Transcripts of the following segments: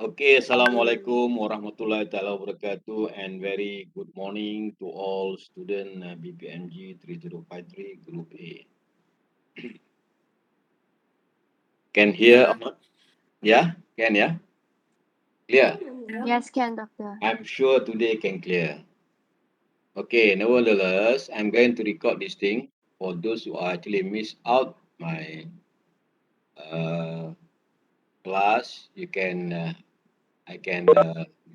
Okay, Assalamualaikum warahmatullahi taala wabarakatuh and very good morning to all student BPMG 3053 Group A. Can hear or not? Yeah, can yeah? Clear? Yes, can, Doctor. I'm sure today can clear. Okay, nevertheless, I'm going to record this thing for those who actually miss out my uh, class. I can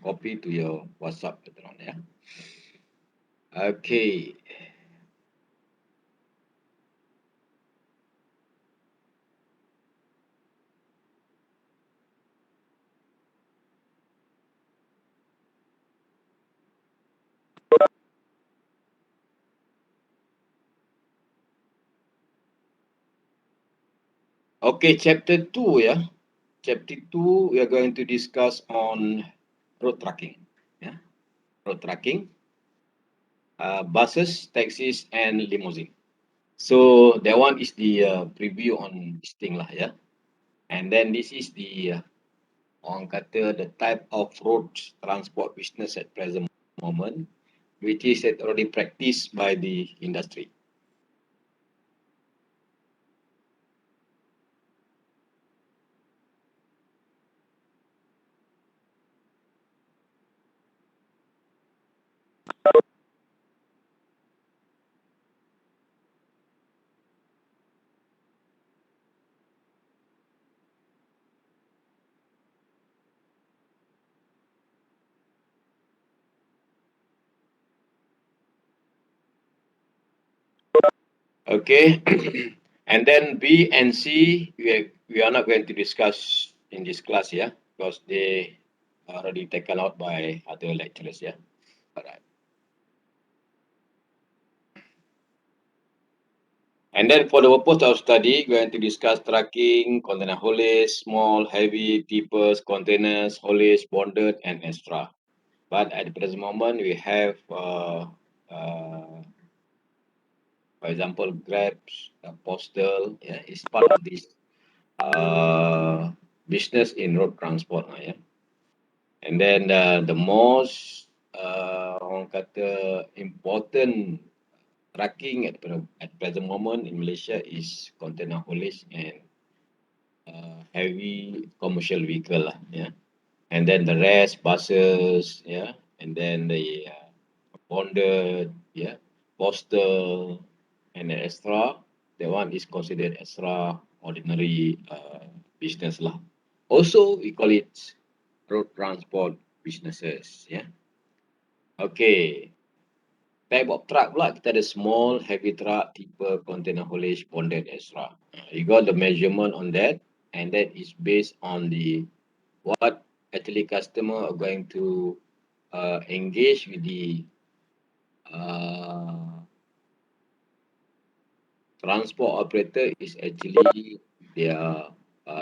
copy to your WhatsApp later on, yeah? Okay. Okay, chapter 2, yeah. Chapter 2, we are going to discuss on road trucking. Yeah, road trucking, buses, taxis, and limousine. So that one is the preview on this thing lah, yeah. And then this is the orang kata the type of road transport business at present moment, which is already practiced by the industry. Okay, and then B and C, we are not going to discuss in this class, yeah, because they are already taken out by other lecturers, yeah. All right. And then for the purpose of study, we're going to discuss trucking, container haulage, small, heavy, tippers, containers, haulage, bonded, and extra. But at the present moment, we have, for example, Grabs, Postal, yeah, is part of this business in road transport, yeah. And then the most orang kata important trucking at present moment in Malaysia is container haulage and heavy commercial vehicle lah, yeah. And then the rest buses, yeah, and then the bonded, yeah, postal, and the extra. That one is considered extraordinary business lah. Also, we call it road transport businesses, yeah. Okay. Type of truck pula, kita ada small, heavy truck, tipper, container haulage, bonded, extra. You got the measurement on that, and that is based on the what actually customer are going to engage with the uh, transport operator is actually they are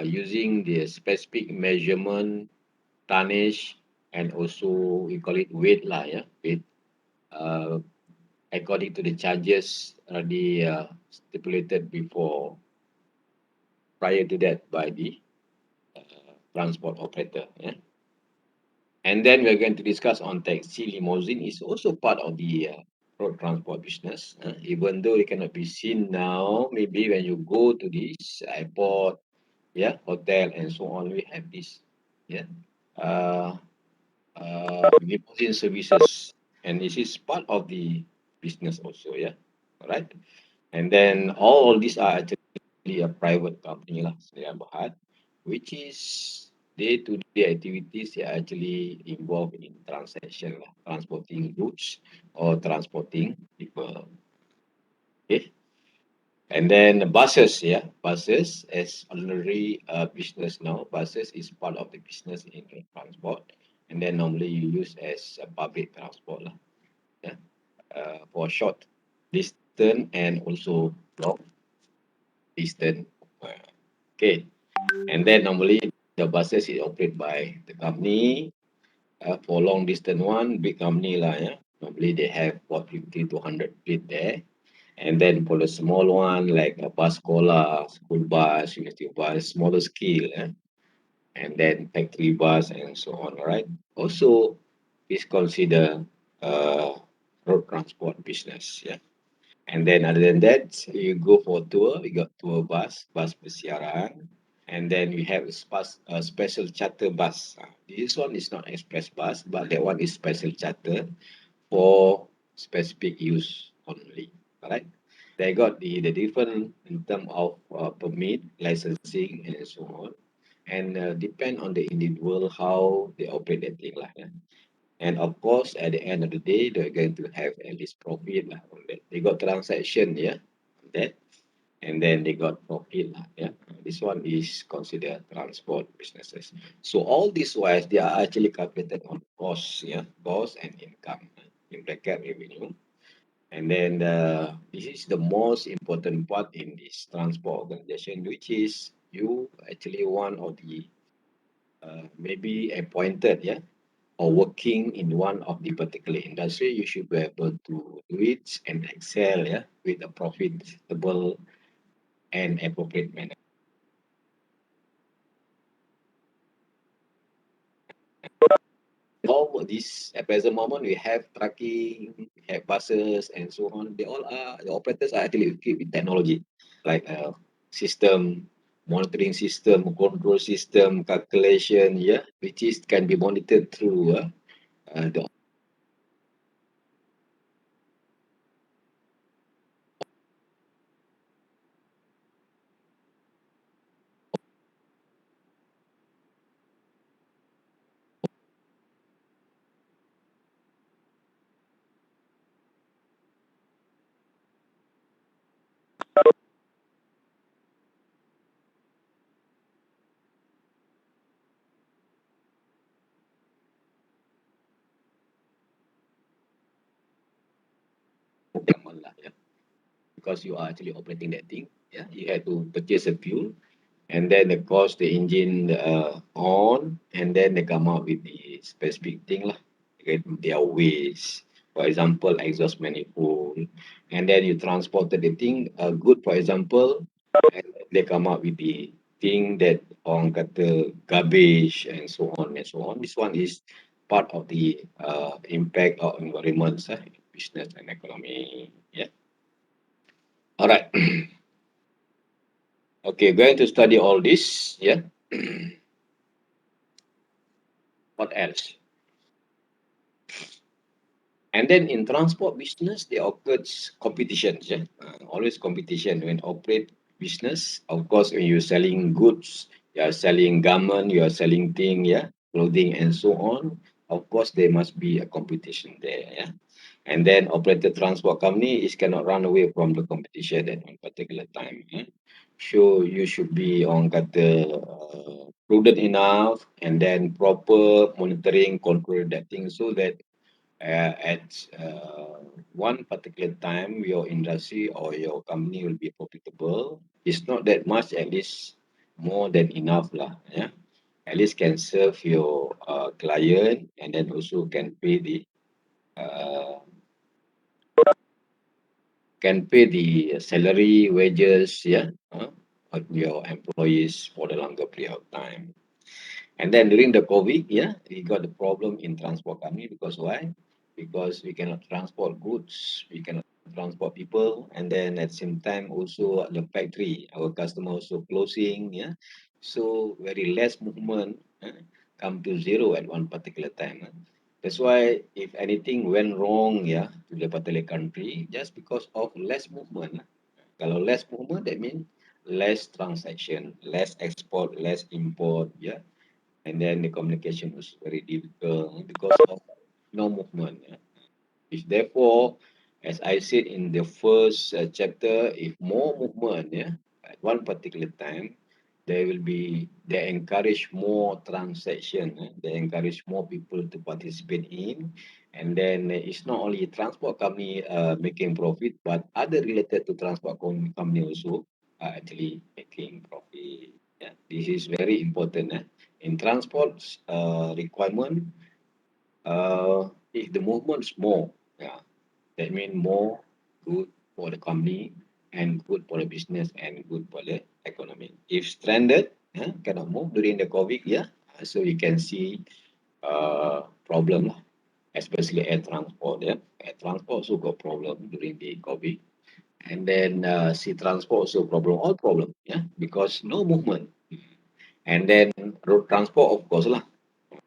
using the specific measurement, tonnage, and also we call it weight lah, yeah, weight. Uh, According to the charges already stipulated before prior to that by the transport operator. Yeah. And then we're going to discuss on taxi limousine is also part of the road transport business. Even though it cannot be seen now, maybe when you go to this airport, yeah, hotel and so on, we have this, yeah, uh, limousine services, and this is part of the business also, yeah, all right. And then all these are actually a private company lah, Sedia Berhad, which is day-to-day activities they are actually involved in transaction lah, transporting goods or transporting people. Okay. And then the buses, yeah, buses as ordinary business now. Buses is part of the business in transport, and then normally you use as a public transport lah, yeah, for short distance and also long distance. Okay, and then normally the buses is operated by the company. For long distance one, big company lah, yeah. Normally they have what 50 to 100 plate there. And then for the small one, like a bus cola, school bus, university bus, smaller scale, and then factory bus and so on, right? Also, is consider uh, road transport business, yeah. And then other than that, you go for tour, you got tour bus, bus persiaran, and then you have a special charter bus. This one is not express bus, but that one is special charter for specific use only. All right. They got the different in terms of permit, licensing, and so on, and depend on the individual how they operate that thing lah. Yeah. And of course, at the end of the day, they're going to have at least profit lah on that. They got transaction, yeah, on that, and then they got profit lah. Yeah. This one is considered transport businesses. So all these wise, they are actually calculated on cost, yeah, cost and income in bracket revenue. And then this is the most important part in this transport organization, which is you actually one of the maybe appointed, yeah, or working in one of the particular industry, you should be able to do it and excel, yeah, with a profitable and appropriate manner. All this at present moment, we have trucking, we have buses, and so on. They all are the operators are actually equipped with technology, like system, monitoring system, control system, calculation, yeah, which is can be monitored through the government lah, yeah, because you are actually operating that thing. Yeah, you have to purchase a fuel, and then they cost the engine on, and then they come out with the specific thing lah, okay, their waste, for example exhaust manifold, and then you transported the thing good, for example, and they come out with the thing that orang kata garbage and so on and so on. This one is part of the impact of environment, business and economy, yeah. All right. Okay, going to study all this, yeah. What else? And then in transport business, there occurs competitions. Yeah? Always competition when operate business. Of course, when you're selling goods, you are selling garment, you are selling thing, yeah, clothing and so on. Of course, there must be a competition there. Yeah. And then operator transport company is cannot run away from the competition at one particular time. Yeah? So you should be on kata prudent enough, and then proper monitoring, control that thing, so that at one particular time your industry or your company will be profitable. It's not that much, at least more than enough lah, yeah. At least can serve your client, and then also uh, can pay the salary, wages, yeah, of your employees for the longer period of time. And then during the COVID, yeah, we got the problem in transport company because why? Because we cannot transport goods, we cannot transport people, and then at the same time also at the factory, our customer also closing, yeah. So very less movement, come to zero at one particular time. That's why if anything went wrong, yeah, to the particular country, just because of less movement. Kalau less movement, that means less transaction, less export, less import, yeah, and then the communication was very difficult because of no movement. Yeah. If therefore, as I said in the first chapter, if more movement, yeah, at one particular time, there will be they encourage more transaction. They encourage more people to participate in, and then it's not only transport company making profit, but other related to transport company also are actually making profit. Yeah, this is very important. In transport requirement, if the movement is more, yeah, that means more good for the company and good for the business and good for the economy. If stranded, cannot move during the COVID, yeah. So you can see problem lah, especially air transport, yeah. Air transport also got problem during the COVID. And then sea transport also problem, all problem, yeah, because no movement. And then road transport, of course lah,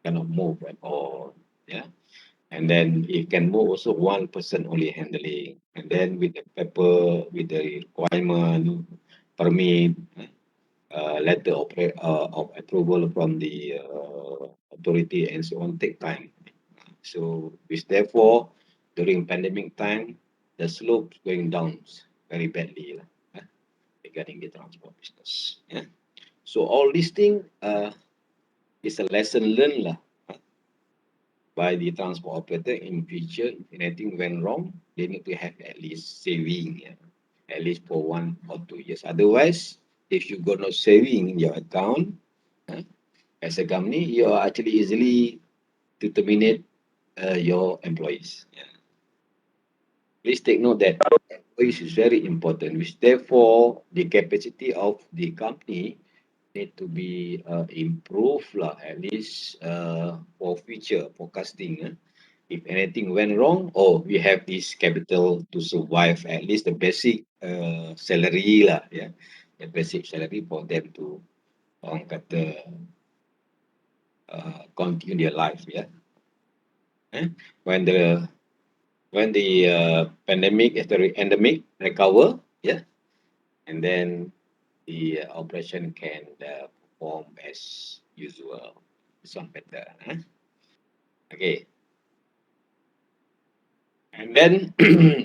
cannot move at all, yeah. And then it can move also one person only handling. And then with the paper, with the requirement, permit, letter of approval from the authority and so on take time. So which therefore during pandemic time, the slope going down very badly regarding the transport business. Yeah. So all these things is a lesson learned by the transport operator in future. If anything went wrong, they need to have at least saving, at least for 1 or 2 years. Otherwise, if you got no saving in your account, uh, as a company, you are actually easily to terminate your employees. Yeah. Please take note that employees is very important, which therefore the capacity of the company need to be improved lah, at least for future forecasting. If anything went wrong, oh, we have this capital to survive, at least the basic salary lah, yeah, the basic salary for them to orang kata continue their life, yeah. When the pandemic, the endemic recover, yeah, and then the operation can perform as usual. Some better. Okay. And then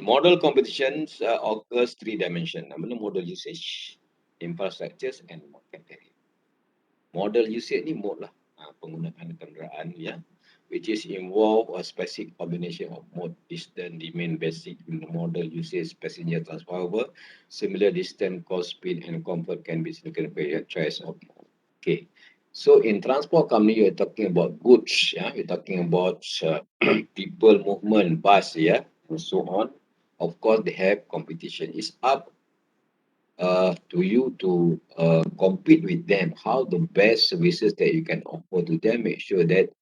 model competitions occurs three dimension. Namanya model usage, infrastructures, and market area. Model usage ni mode lah, penggunaan kenderaan, ya, which is involve a specific combination of mode, distance, demand, basic in the model usage, passenger transport. However, similar distance, cost, speed, and comfort can be significant choice of mode. Okay. So in transport company, you're talking about goods, yeah, you're talking about people movement, bus, yeah, and so on. Of course, they have competition. It's up to you to compete with them. How the best services that you can offer to them, make sure that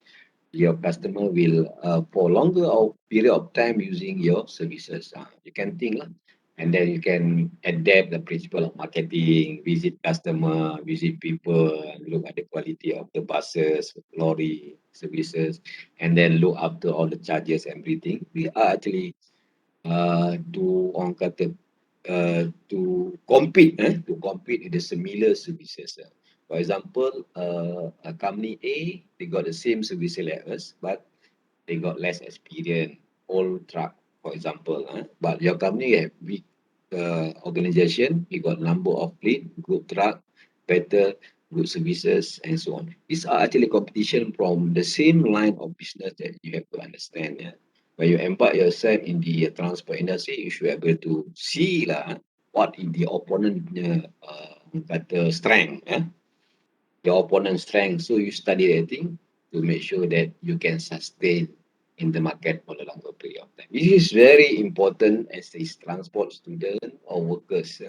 your customer will for longer or period of time using your services. You can think lah. And then you can adapt the principle of marketing, visit customer, visit people, and look at the quality of the buses, lorry services, and then look after all the charges, everything. We are actually to orang kata to compete with the similar services. For example, a company A, they got the same service like us, but they got less experience, old truck, for example. But your company have big organization, you got number of fleet, good truck, better, good services, and so on. These are actually competition from the same line of business that you have to understand. Yeah. When you embark yourself in the transport industry, you should be able to see lah, what is the opponent strength. Your opponent's strength. So you study everything to make sure that you can sustain in the market for a longer period of time. This is very important as a transport student or workers,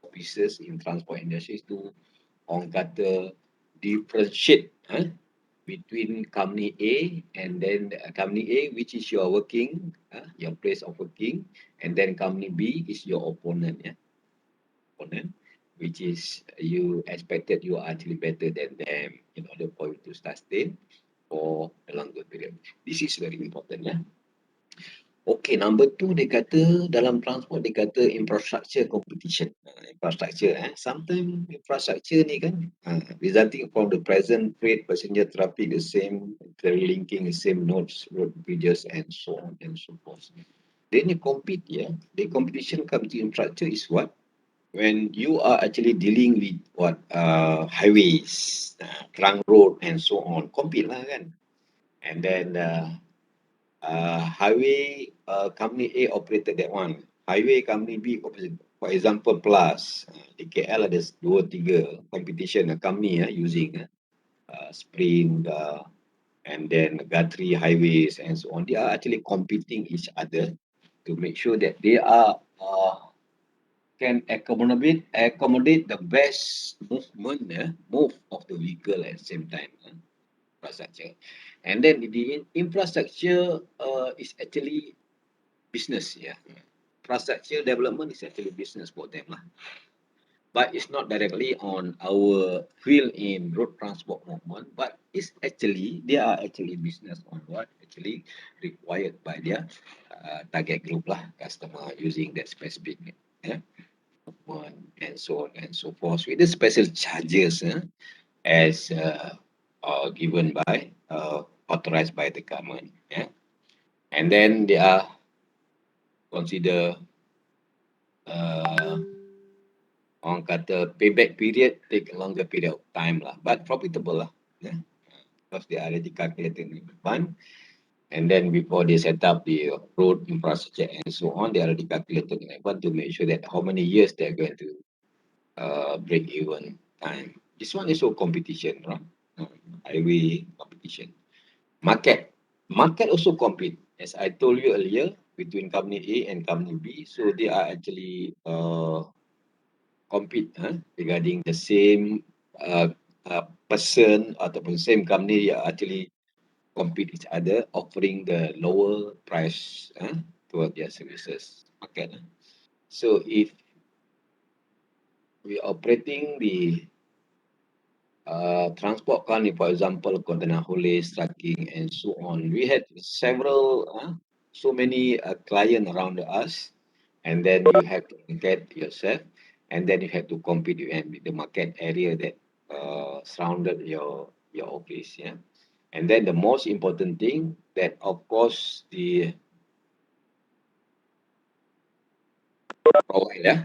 officers in transport industries to orang kata differentiate between company A and then company A, which is your working, your place of working, and then company B is your opponent. Yeah, opponent, which is you expected you are actually better than them in order for you to sustain for a longer period. This is very important. Yeah. Okay, number two, dia kata dalam transport, dia kata infrastructure competition. Infrastructure, sometimes infrastructure ni kan, resulting from the present freight passenger traffic, the same, linking the same nodes, road bridges, and so on and so forth. Then you compete, yeah. The competition comes to infrastructure is what? When you are actually dealing with what highways, trunk road, and so on, compete lah kan. And then highway company A operated that one. Highway company B operated, for example, Plus. Di KL ada 2-3 competition company using Sprint and then Guthrie Highways and so on. They are actually competing each other to make sure that they are can accommodate the best movement, move of the vehicle at the same time. Infrastructure, and then the infrastructure is actually business. Yeah, infrastructure development is actually business for them lah. But it's not directly on our field in road transport movement, but it's actually they are actually business on what actually required by their target group lah, customer using that specific, yeah, movement and so on and so forth with the special charges, as given by authorized by the government, yeah, and then they are consider uh, orang kata payback period take a longer period of time lah, but profitable lah, yeah, because they are already calculated in advance, and then before they set up the road infrastructure and so on, they are already calculated in advance to make sure that how many years they are going to break even time. This one is also competition, right? Highway competition. Market also compete, as I told you earlier, between company A and company B. So they are actually compete regarding the same person ataupun same company yang actually compete each other, offering the lower price toward their services market. So if we are operating the transport company, for example, container haulage, trucking, and so on, we had several, so many clients around us, and then you have to get yourself, and then you have to compete with the market area that surrounded your office, yeah. And then the most important thing that, of course, the provide, yeah.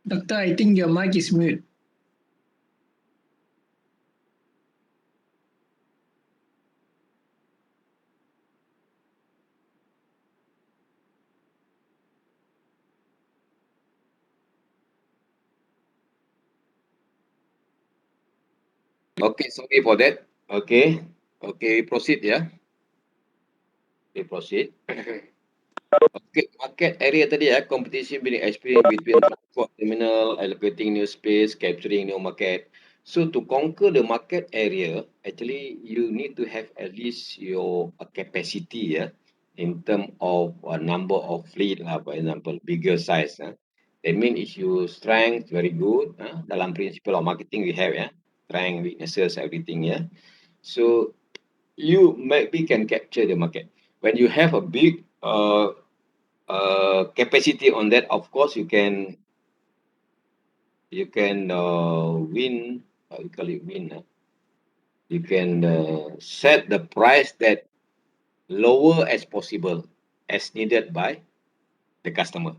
Doctor, I think your mic is mute. Okay, sorry for that. Okay, proceed, yeah. Okay, proceed. Okay, market area tadi competition being experienced between transport terminal, allocating new space, capturing new market. So to conquer the market area, actually you need to have at least your capacity, in terms of a number of fleet lah, for example, bigger size. That means if you strength very good, dalam principle of marketing we have, strength, weaknesses, everything, So you maybe can capture the market. When you have a big capacity on that, of course you can win. You call it win. You can set the price that lower as possible as needed by the customer.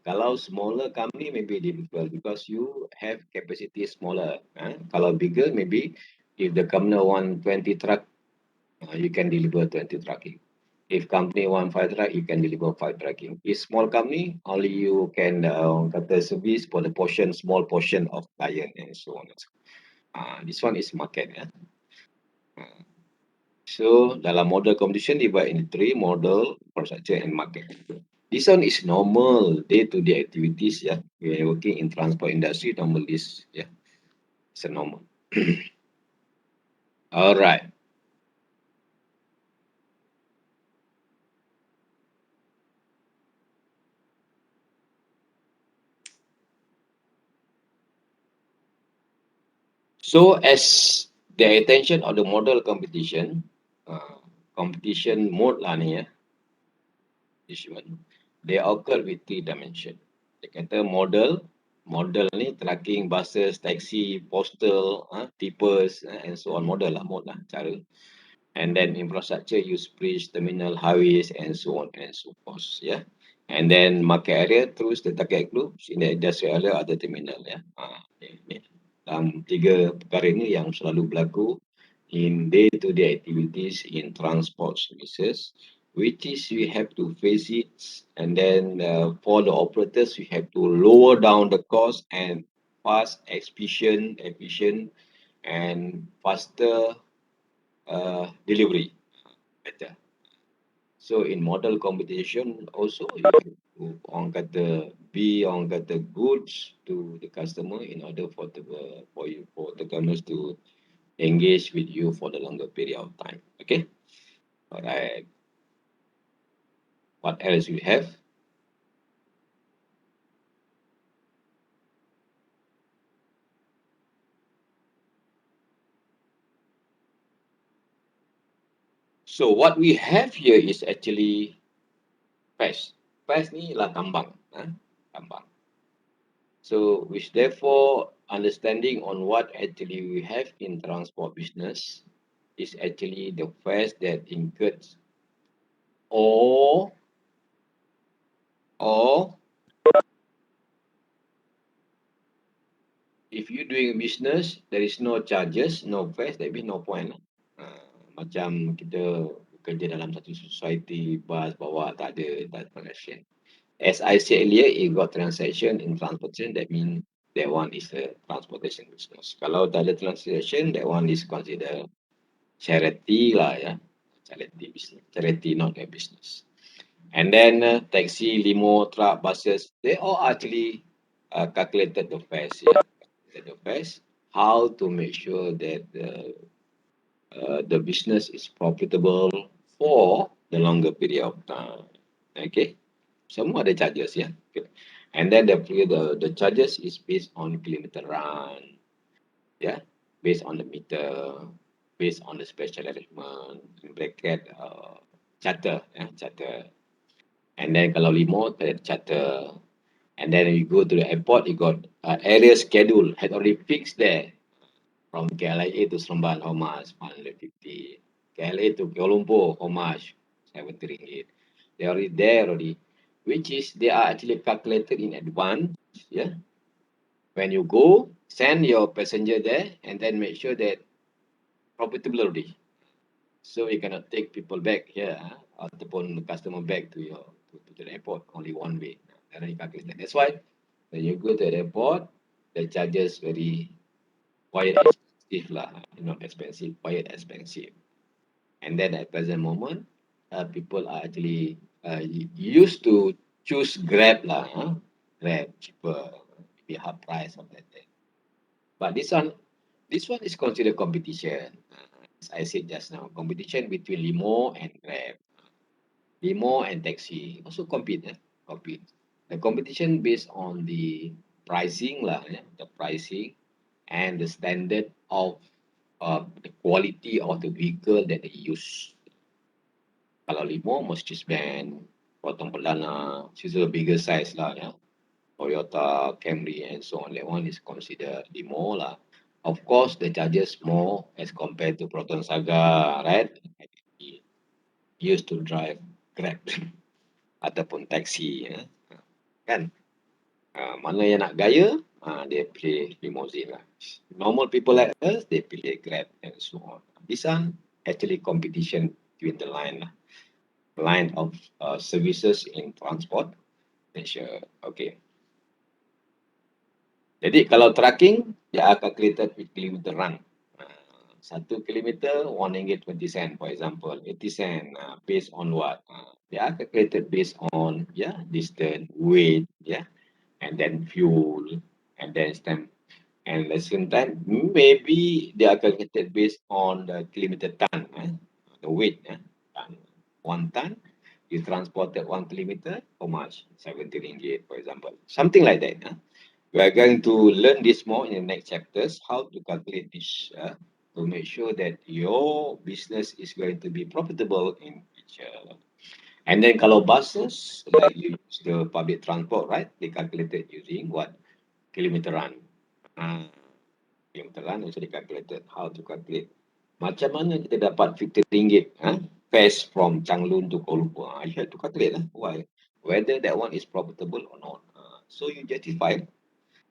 Kalau smaller company maybe difficult because you have capacity smaller. Kalau bigger maybe if the company want 20 truck, you can deliver 20 trucking. If company want 5 truck, you can deliver 5 trucking. If small company, only you can kata service for the portion, small portion of client and so on. This one is market. So dalam model competition divide into 3: model, infrastructure, and market. This one is normal day-to-day activities. We are working in transport industry. Normal this. It's a normal. All right. So as the attention of the model competition mode lah ni this one, they occur with 3 dimension. Dia kata model ni tracking buses, taxi, postal, tippers, and so on, model lah, mode lah, cara. And then infrastructure use bridge, terminal, highways, and so on and so forth, And then market area terus the target groups in the industrial area, other terminal, Okay. dalam tiga perkara ini yang selalu berlaku in day-to-day activities in transport services, which is we have to face it, and then for the operators, we have to lower down the cost and fast, efficient, and faster delivery better. So in model competition also you have to orang kata be orang kata goods to the customer in order for you for the customers to engage with you for the longer period of time. Okay. Alright. What else we have? So what we have here is actually PES. PES ni lah tambang. Tambang. So which therefore understanding on what actually we have in transport business is actually the fares that incurred or or if you doing business there is no charges, no fares, that means no point lah. Macam kita kerja dalam satu society, bus bawa tak ada transaction. As I said earlier, if got transaction in transportation, that means that one is a transportation business. Kalau tak ada transaction, that one is considered charity lah ya. Charity business. Charity, not a business. And then taxi, limo, truck, buses, they all actually calculated the fares. Yeah, the fares. How to make sure that the business is profitable for the longer period of time. Okay, semua ada charges ya. Okay. And then the charges is based on kilometer run, yeah, based on the meter, based on the special arrangement, in bracket charter, charter. And then kalau limo, charter. And then you go to the airport, you got area schedule had already fixed there. From KLIA to Seremban, how much? 150. KLA to Kuala Lumpur, how much? 70 ringgit. They already there already, which is they are actually calculated in advance. Yeah. When you go, send your passenger there and then make sure that profitable already. So you cannot take people back here ataupun customer back to your to the airport only one way. Already calculated. That's why when you go to the airport, the charges very quite expensive lah, not expensive, quite expensive. And then at present moment, people are actually used to choose Grab lah, Grab cheaper, maybe half price of that thing. But this one is considered competition. As I said just now, competition between limo and Grab, limo and taxi also compete, compete. The competition based on the pricing lah, the pricing and the standard of the quality of the vehicle that they use. Kalau limo Mercedes Benz, potong perdana, she's a bigger size lah, Toyota, Camry and so on. That one is considered limo lah. Of course, the charges more as compared to Proton Saga, right? He used to drive Grab ataupun taxi, kan? Mana yang nak gaya, dia pilih limousine lah. Normal people like us, they pilih Grab and so on. This one actually competition between the line lah. Line of services in transport Malaysia. Okay. Jadi kalau tracking, dia akan calculated with kilometer run. 1 kilometer, 1 ringgit 20 sen, for example, 80 sen, based on what? They are calculated based on, distance, weight, and then fuel, and then stamp. And at the same time, maybe they are calculated based on the kilometer ton, the weight, ton. 1 ton, you transported 1 kilometer, how much? 70 ringgit, for example. Something like that. We are going to learn this more in the next chapters, how to calculate this to make sure that your business is going to be profitable in future. And then kalau buses, like you use the public transport, right? They calculated using what? Kilometer run. Kilometer run also they calculated how to calculate. Macam mana kita dapat 50 ringgit fares from Changlun to Kuala Lumpur? You have to calculate lah. Why? Whether that one is profitable or not. So you justify.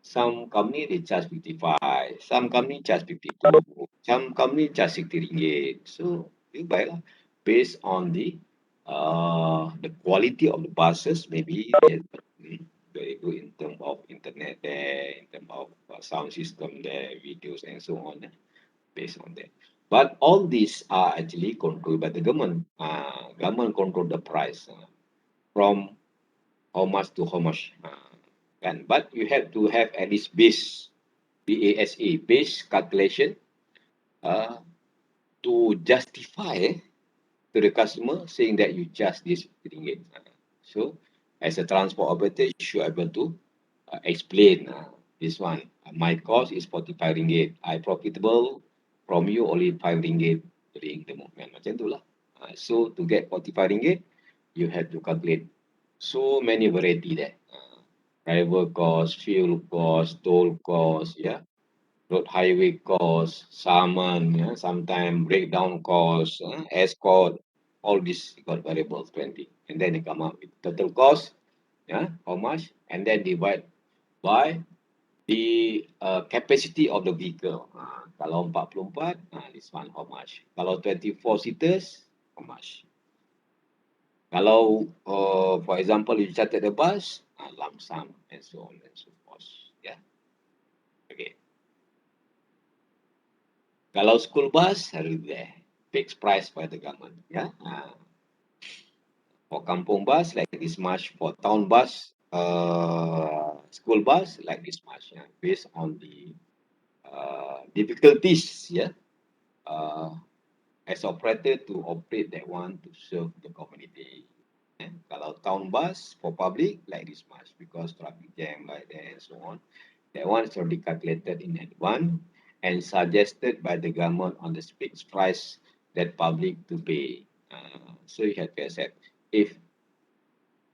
Some company they charge 55, some company charge 52, some company charge 60 ringgit. So you buy lah based on the quality of the buses. Maybe they're very good in terms of internet there, in terms of sound system there, videos and so on. Based on that. But all these are actually controlled by the government. Government control the price from how much to how much. Kan? But you have to have at least base calculation uh, to justify to the customer saying that you charge this ringgit. So as a transport operator, you should be able to explain this one. My cost is 45 ringgit. I profitable from you only 5 ringgit during the movement. Macam tu lah. So to get 45 ringgit, you have to calculate so many variety there. Driver cost, fuel cost, toll cost, yeah, road highway cost, summon, yeah, sometimes breakdown cost, escort, all these got variables 20. And then they come up with total cost, yeah, how much, and then divide by the capacity of the vehicle. Kalau 44, this one how much? Kalau 24 seaters, how much? Kalau, for example, you charter the bus, lump sum and so on and so forth. Yeah. Okay. Kalau school bus, harus there. Fixed price by the government. Yeah. For kampung bus, like this much. For town bus, school bus, like this much. Yeah. Based on the difficulties, yeah, as operator to operate that one to serve the community. Kalau town bus for public, like this much, because traffic jam like that and so on. That one is already calculated in advance and suggested by the government on the fixed price that public to pay. So you have to accept. If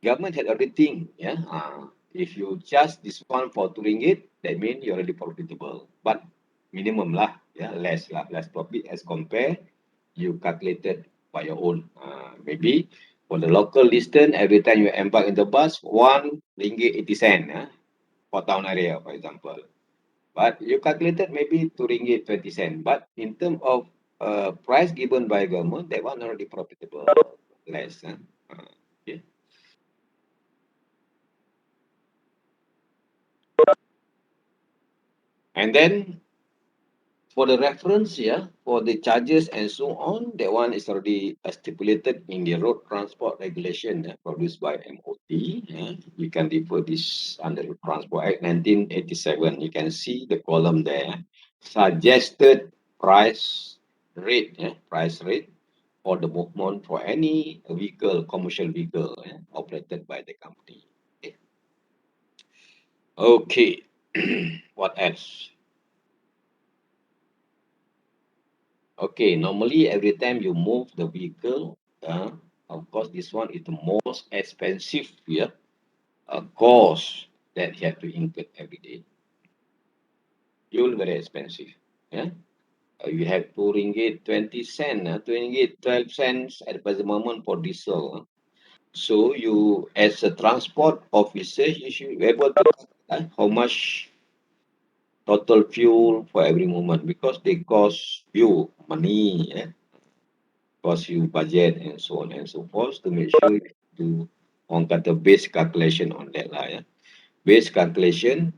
government had everything, yeah, if you charge this one for 2 ringgit, that means you're already profitable. But minimum lah, yeah, less profit as compare you calculated by your own. Maybe for the local distance, every time you embark in the bus, 1 ringgit 80 cent, for town area, for example. But you calculated maybe 2 ringgit 20 cent. But in terms of price given by government, that one already profitable, less. Okay. And then for the reference, yeah, for the charges and so on, that one is already stipulated in the road transport regulation produced by MOT. Yeah. You can refer this under the Transport Act 1987. You can see the column there. Suggested price rate for the movement for any vehicle, commercial vehicle operated by the company. Okay. What else? Okay, normally every time you move the vehicle, of course, this one is the most expensive cost that you have to incur every day. Fuel very expensive. Yeah, you have 2 ringgit 20 cent, 2 ringgit 12 cents at the present moment for diesel. So you, as a transport officer, you should be able to how much total fuel for every moment because they cost you money. Cost you budget and so on and so forth to make sure you do on kata base calculation on that lah. Yeah. Base calculation,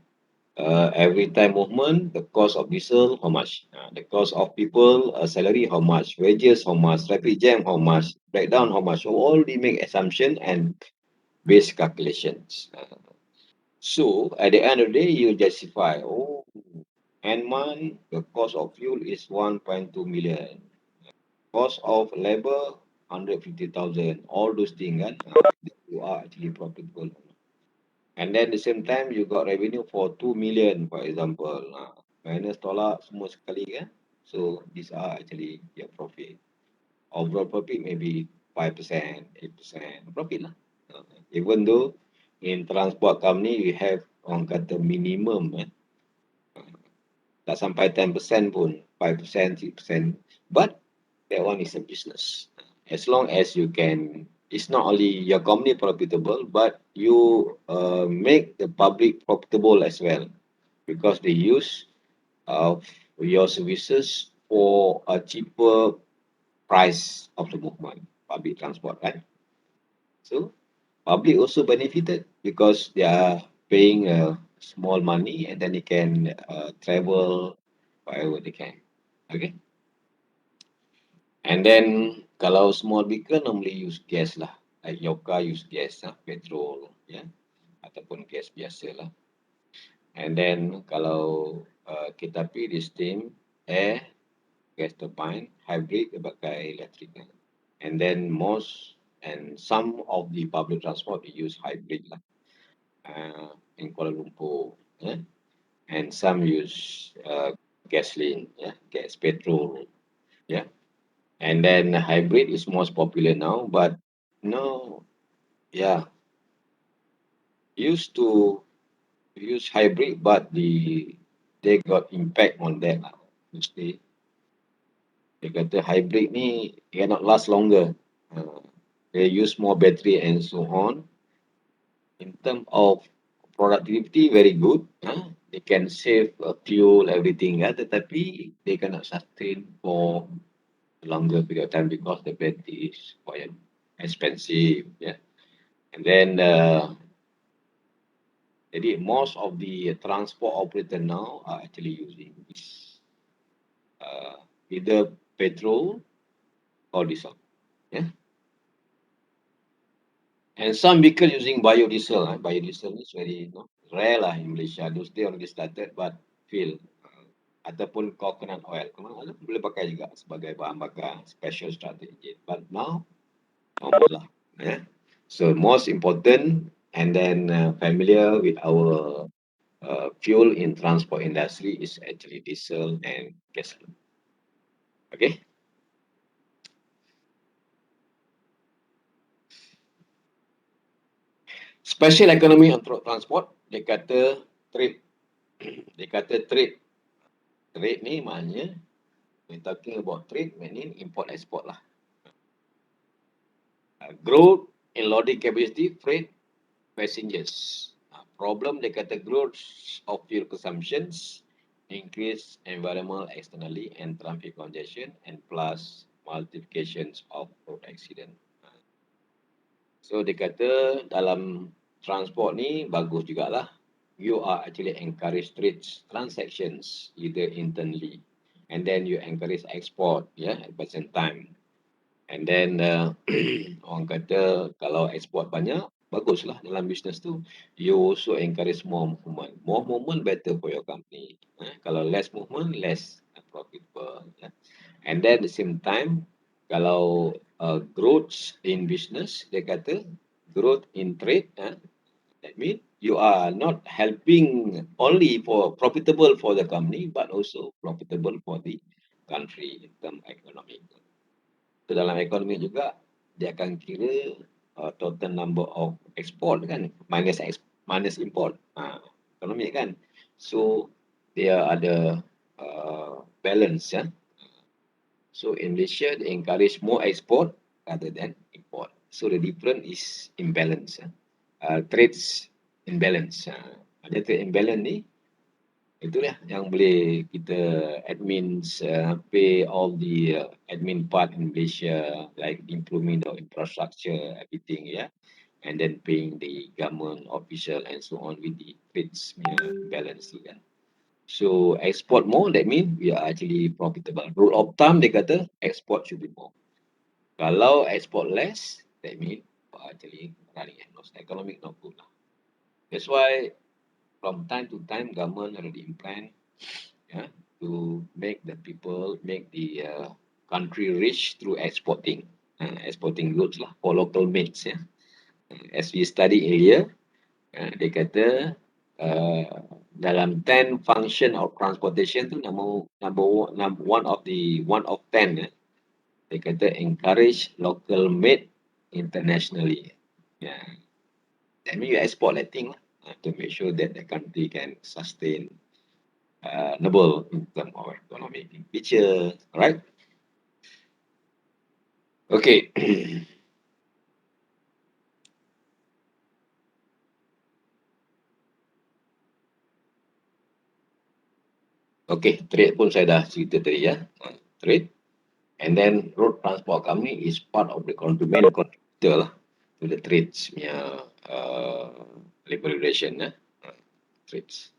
every time movement, the cost of diesel, how much? The cost of people, salary, how much? Wages, how much? Traffic jam, how much? Breakdown, how much? So all they make assumption and base calculations. So at the end of the day, you justify, oh, end month, the cost of fuel is 1.2 million. Cost of labor, 150,000. All those things, kan? You are actually profitable. And then the same time, you got revenue for 2 million, for example. Minus tolak semua sekali, kan? So these are actually your profit. Overall profit maybe 5%, 8% profit lah. Even though in transport company, we have orang kata minimum, tak sampai 10% pun, 5%, 6%. But that one is a business. As long as you can, it's not only your company profitable, but you make the public profitable as well. because they use your services for a cheaper price of the movement, public transport, right? So public also benefited because they are paying a small money and then they can travel wherever they can. Okay. And then kalau small vehicle normally use gas lah. Like your car use gas, petrol, ya, ataupun gas biasa lah. And then kalau kereta api di steam, air, gas turbine, hybrid dia pakai elektrik. And then most and some of the public transport they use hybrid lah. In Kuala Lumpur, yeah? And some use gasoline, yeah, gas, petrol, yeah. And then hybrid is most popular now, but no, yeah, used to use hybrid, but they got impact on that lah. Mesti dia kata hybrid ni cannot last longer. They use more battery and so on. In terms of productivity, very good. They can save fuel, everything. Tetapi they cannot sustain for a longer period of time because the battery is quite expensive. Yeah. And then, jadi most of the transport operator now are actually using this either petrol or diesel. Yeah. And some vehicle using biodiesel. Biodiesel is very rare lah in Malaysia. Those days already started, but feel ataupun coconut oil. Coconut oil boleh pakai juga sebagai bahan bakar special strategy. But now, normal lah. Yeah. So most important, and then familiar with our fuel in transport industry is actually diesel and gasoline. Okay. Special economy untuk transport, dia kata trade. Dia kata trade. Trade ni maknanya, we're talking about trade, meaning import export lah. Growth in loading capacity, freight, passengers. Problem, dia kata growth of fuel consumptions, increase environmental externally and traffic congestion, and plus multiplications of road accident. So dia kata dalam transport ni bagus jugalah. You are actually encourage trade transactions either internally, and then you encourage export, at the same time. And then orang kata kalau export banyak, baguslah dalam business tu. You also encourage more movement. More movement better for your company. Kalau less movement, less profitable. And then at the same time, kalau growth in business, dia kata growth in trade, that means you are not helping only for profitable for the company, but also profitable for the country in term economic. So dalam ekonomi juga, dia akan kira total number of export kan, minus import. Ekonomi kan. So dia ada balance ya. So in Malaysia, they encourage more export rather than import. So the difference is imbalance. Trades imbalance. Ada trade imbalance ni, itulah yang boleh kita admins pay all the admin part in Malaysia, like improving the infrastructure, everything, and then paying the government official and so on with the trades balance. So export more, that means we are actually profitable. Rule of thumb, dia kata export should be more. Kalau export less, that means actually running at loss. Economic not good lah. That's why from time to time, government already plan to make the people, make the country rich through exporting, exporting goods lah for local mates. As we studied earlier, dia kata dalam 10 function of transportation tu one of 10 dia kata encourage local made internationally. That means you export that thing to make sure that the country can sustain noble in terms of economic picture, right? Okay. Okay, trade pun saya dah cerita tadi ya. Trade. And then road transport company is part of the main contributor lah to the trades punya liberalization trades.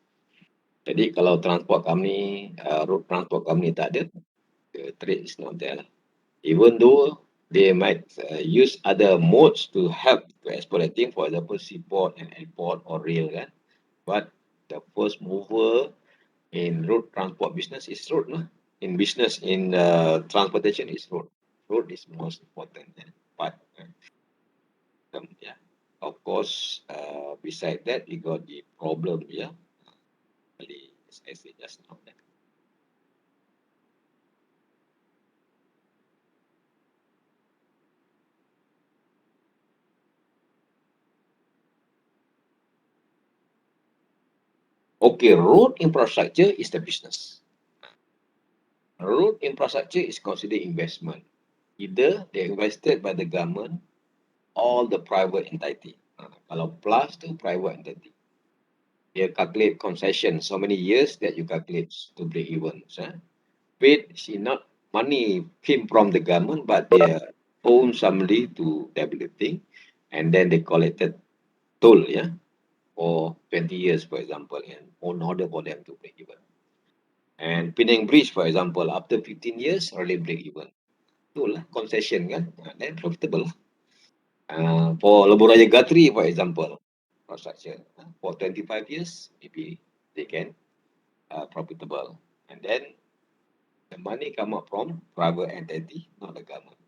Jadi kalau transport company, road transport company tak ada, the trade is not there lah. Even though they might use other modes to help to exploiting, for example, seaport and airport or rail kan. But the first mover in road transport business is road lah. In business, in transportation is road. Road is most important part. Yeah. Of course, beside that, we got the problem, yeah. As I said just now. Okay, road infrastructure is the business. Road infrastructure is considered investment. Either they invested by the government or the private entity. Kalau plus tu private entity. They calculate concession, so many years that you calculate to break even. Paid is not money came from the government, but they own somebody to developing, and then they collected toll, yeah, for 20 years, for example, and in order for them to break even. And Penang Bridge, for example, after 15 years, already break even. Toll lah, concession kan, then profitable. For Lebuh Guthrie, for example, infrastructure, for 25 years, maybe they can profitable. And then the money come up from private entity, not the government.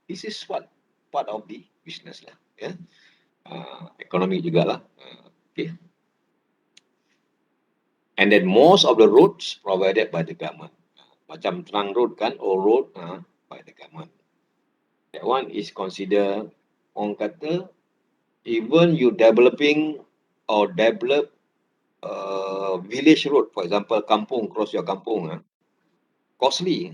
This is what part of the business lah, yeah. Economy juga lah. Okay. And then most of the roads provided by the government. Macam Terang Road kan, all road by the government. That one is considered, orang kata, even you developing or develop village road, for example, kampung, cross your kampung, costly.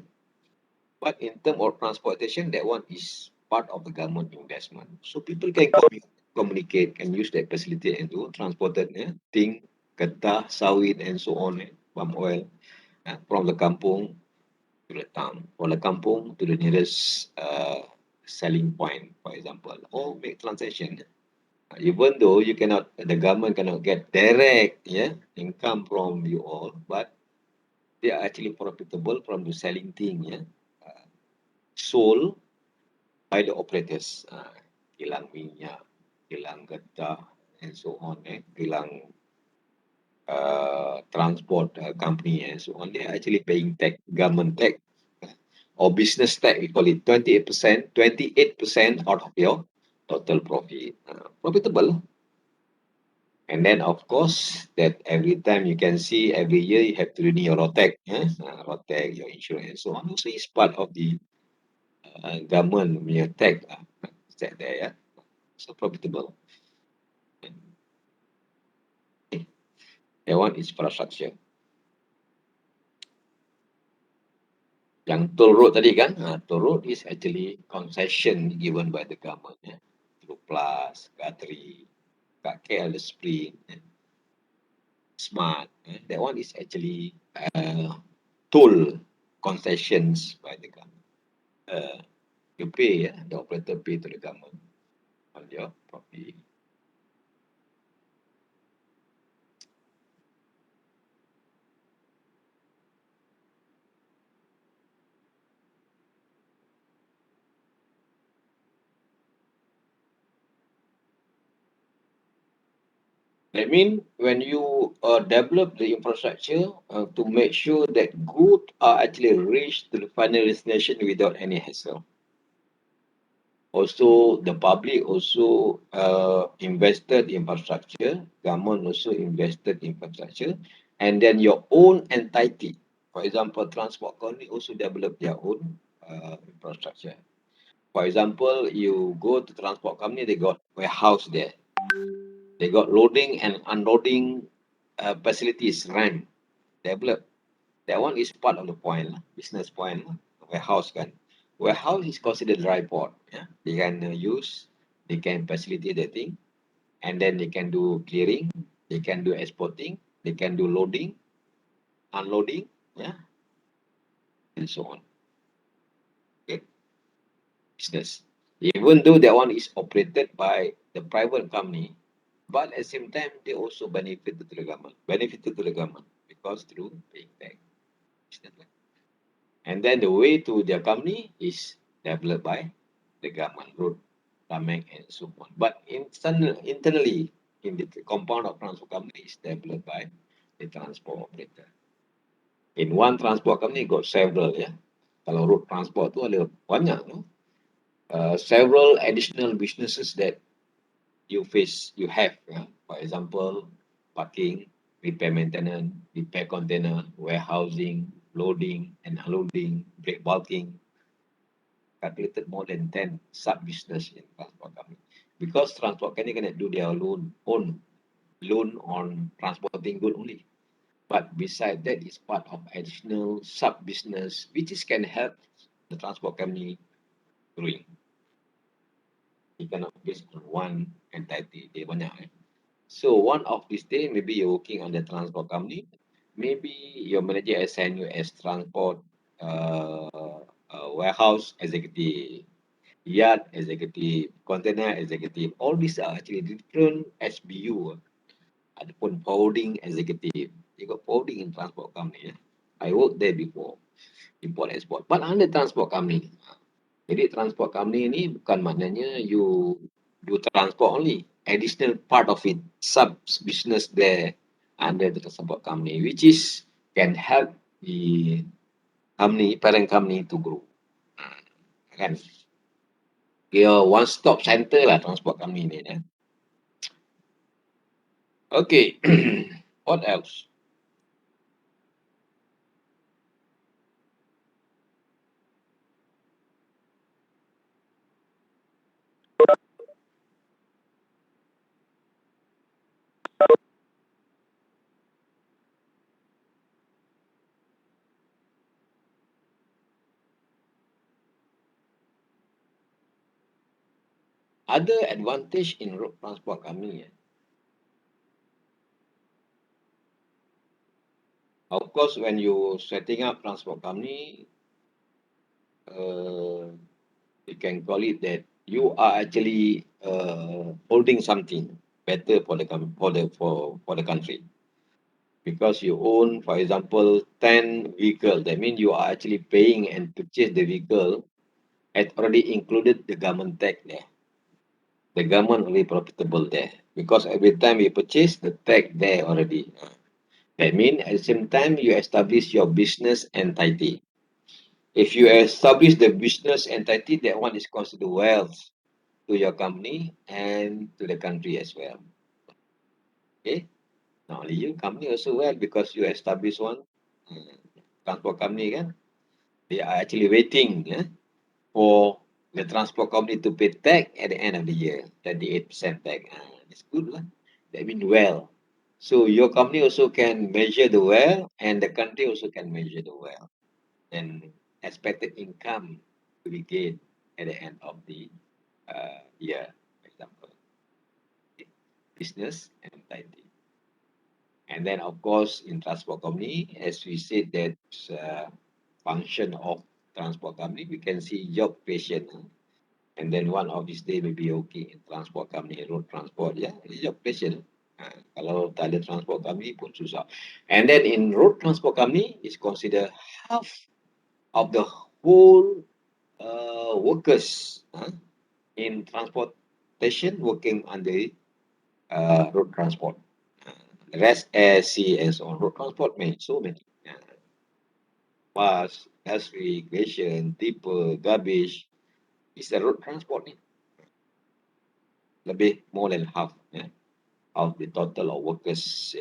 But in terms of transportation, that one is part of the government investment. So people can communicate, can use that facility and do transported thing, getah, sawit, and so on, palm oil, from the kampung to the town, from the kampung to the nearest selling point, for example, or make transaction. Even though you cannot, the government cannot get direct income from you all, but they are actually profitable from the selling thing, sold by the operators, kilang minyak, kilang getah, and so on, kilang transport company and so on. They are actually paying tax, government tax, or business tax. We call it 28%, 28% out of your total profit. Profitable. And then, of course, that every time you can see every year you have to renew your ROTEC, ROTEC, your insurance, and so on. Also, it's part of the government tax set there, yeah. So profitable. Okay. That one is infrastructure. Yang toll road tadi kan, toll road is actually concession given by the government, through Plus, Guthrie, kat KL Sprint, Smart. That one is actually toll concessions by the government. You pay, the operator pay to the government on your property. That means when you develop the infrastructure to make sure that goods are actually reached to the final destination without any hassle. Also, the public also invested in infrastructure, government also invested in infrastructure, and then your own entity, for example, transport company also develop their own infrastructure. For example, you go to transport company, they got warehouse there. They got loading and unloading facilities, ramp, develop. That one is part of the point, business point, warehouse kan. Warehouse is considered dry port. They can use, they can facilitate the thing, and then they can do clearing, they can do exporting, they can do loading, unloading, yeah, and so on. Okay, business. Even though that one is operated by the private company, but at the same time they also benefited to the government, because through paying tax. And then the way to their company is developed by the government, road, tarmac, and so on. But internally, in the compound of transport company is developed by the transport operator. In one transport company got several, ya. Kalau road transport tu ada banyak, no? Several additional businesses that you have, ya. For example, parking, repair maintenance, repair container, warehousing, loading and unloading, brake bulking, calculated more than 10 sub-business in transport company. Because transport company cannot do their own loan on transporting good only. But beside that is part of additional sub-business which is can help the transport company growing. You cannot based on one entity. Dia banyak. So one of these days, maybe you're working on the transport company. Maybe your manager assign you as transport warehouse executive, yard executive, container executive. All these are actually different SBU. Adapun forwarding executive. You got forwarding in transport company. I worked there before, import export. But under transport company. Jadi transport company ni bukan maknanya you do transport only. Additional part of it, sub business there under the transport company, which is can help the company, parent company to grow. Kan? Dia one stop center lah transport company ni. Okay, what else? Other advantage in road transport company. Of course, when you setting up transport company, you can call it that you are actually holding something better for the for the country, because you own, for example, 10 vehicles. That means you are actually paying and purchase the vehicle had already included the government tax there. The government already profitable there, because every time we purchase the tax there already. That means at the same time you establish your business entity. If you establish the business entity, that one is considered wealth to your company and to the country as well. Okay, not only you, company also well, because you establish one transport company, kan? They are actually waiting for the transport company to pay tax at the end of the year, 38% tax. It's good lah. That means well. So your company also can measure the well, and the country also can measure the well, and expected income to be gained at the end of the year, for example, business and entity. And then, of course, in transport company, as we said, that function of transport company, we can see job creation. And then one of these days, maybe working in transport company, road transport, yeah, job creation. Kalau tak ada transport company pun susah. And then in road transport company, is considered half of the whole workers in transportation working under road transport. The rest air, sea, and so on. Road transport means so many. Bus, recreation, tipper, garbage. It's the road transport ni. Lebih more than half of the total of workers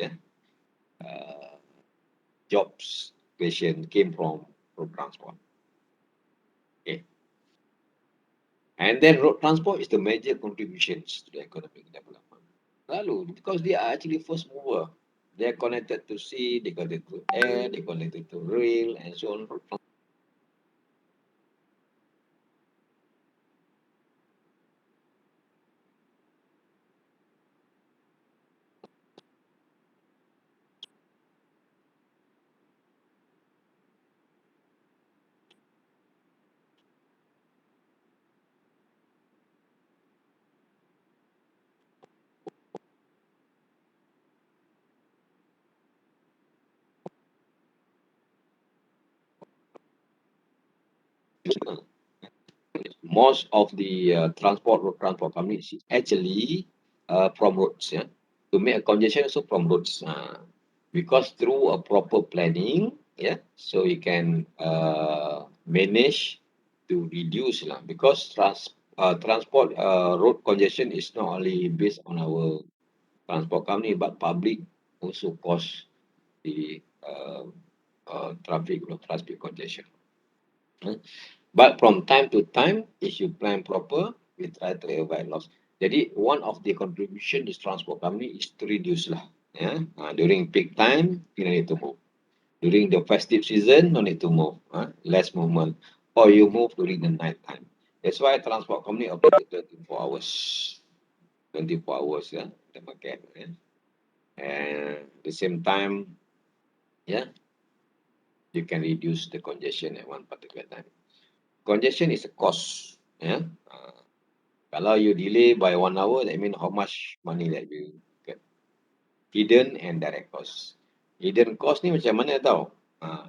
jobs creation came from road transport. Okay. And then road transport is the major contributions to the economic development. Lalu, because they are actually first mover. They are connected to sea, they connected to air, they connected to rail, and so on. traditional. Most of the road transport companies is actually from roads, yeah. To make a congestion also from roads, because through a proper planning, yeah, so you can manage to reduce lah. Because transport road congestion is not only based on our transport company, but public also cause the traffic congestion. But from time to time, if you plan proper, we try to avoid loss. Jadi one of the contribution is transport company is to reduce lah. Yeah? During peak time, you don't need to move. During the festive season, no need to move. Less movement. Or you move during the night time. That's why transport company operated 24 hours. 24 hours, yeah, the market. Yeah? And at the same time, yeah, you can reduce the congestion at one particular time. Congestion is a cost. Yeah. Kalau you delay by 1 hour, that means how much money that you get. Hidden and direct cost. Hidden cost ni macam mana tau?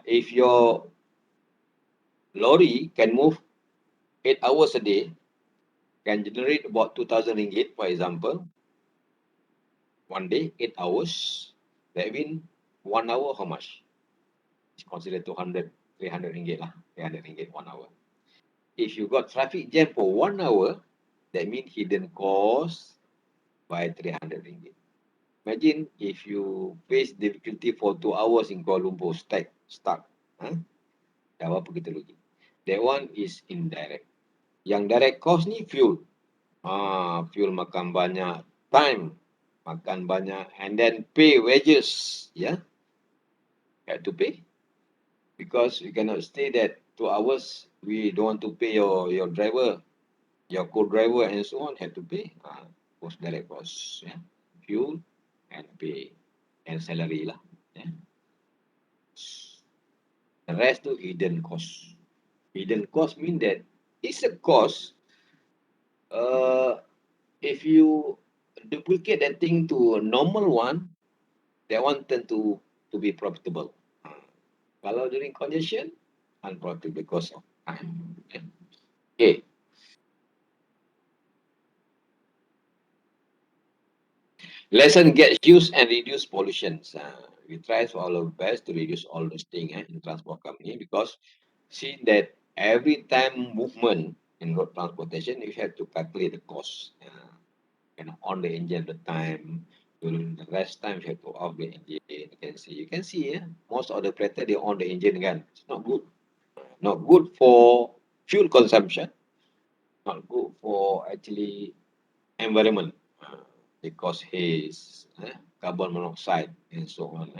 If your lorry can move 8 hours a day, can generate about 2,000 ringgit, for example, one day, 8 hours, that means 1 hour, how much? It's considered 200, 300 ringgit lah. 300 ringgit 1 hour. If you got traffic jam for 1 hour, that means hidden cost by 300 ringgit. Imagine if you face difficulty for 2 hours in Kuala Lumpur, stuck. Dah berapa kita rugi? That one is indirect. Yang direct cost ni fuel. Fuel makan banyak, time makan banyak, and then pay wages. Yeah, have to pay. Because you cannot stay that 2 hours, we don't want to pay your driver, your co-driver and so on, have to pay. Cost direct cost. Yeah. Fuel and pay and salary lah. Yeah. The rest to hidden cost. Hidden cost mean that it's a cost. If you duplicate that thing to a normal one, that one tend to be profitable. Kalau during congestion, unprofitable because of time. Okay. Lesson get used and reduce pollution. We try for all our best to reduce all those things in transport company, because see that every time movement in road transportation, you have to calculate the cost. And on the engine the time, during the rest time you have to off the engine. You can see most of the operator they on the engine kan. It's not good. Not good for fuel consumption. Not good for actually environment. Because haze, carbon monoxide and so on.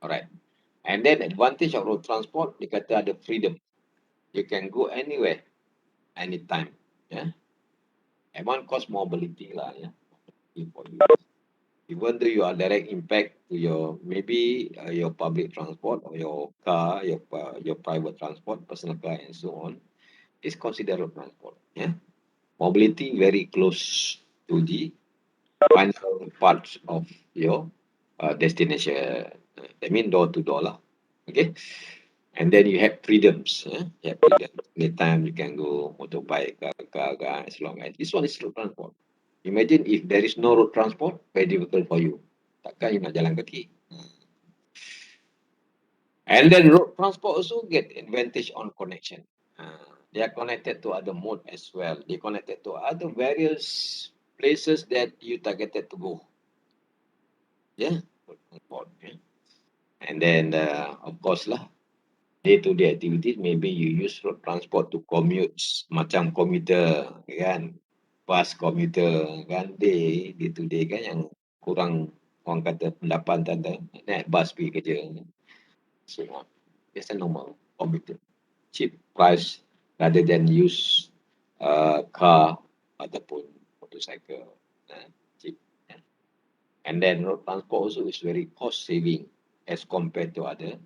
Alright. And then advantage of road transport, dia kata ada freedom. You can go anywhere, anytime. Yeah. And one cost mobility lah. Yeah. For you. Even though you are direct impact to your maybe your public transport or your car, your private transport, personal car and so on, is considered road transport. Yeah. Mobility very close to the final parts of your destination. That means door to door lah. Okay. And then you have freedoms. You have freedom. Anytime you can go motorbike, car, as long as this one is road transport. Imagine if there is no road transport, very difficult for you. Takkan you nak jalan kaki. And then road transport also get advantage on connection. They are connected to other mode as well. They connected to other various places that you targeted to go. Yeah, road transport. Yeah. And then of course lah, day-to-day activities, maybe you use road transport to commute, macam commuter kan, bus commuter kan, day-to-day kan, yang kurang orang kata pendapat tanda naik bus pergi kerja. So it's a normal commuter, cheap price rather than use car ataupun motorcycle. Cheap. And then road transport also is very cost saving as compared to other.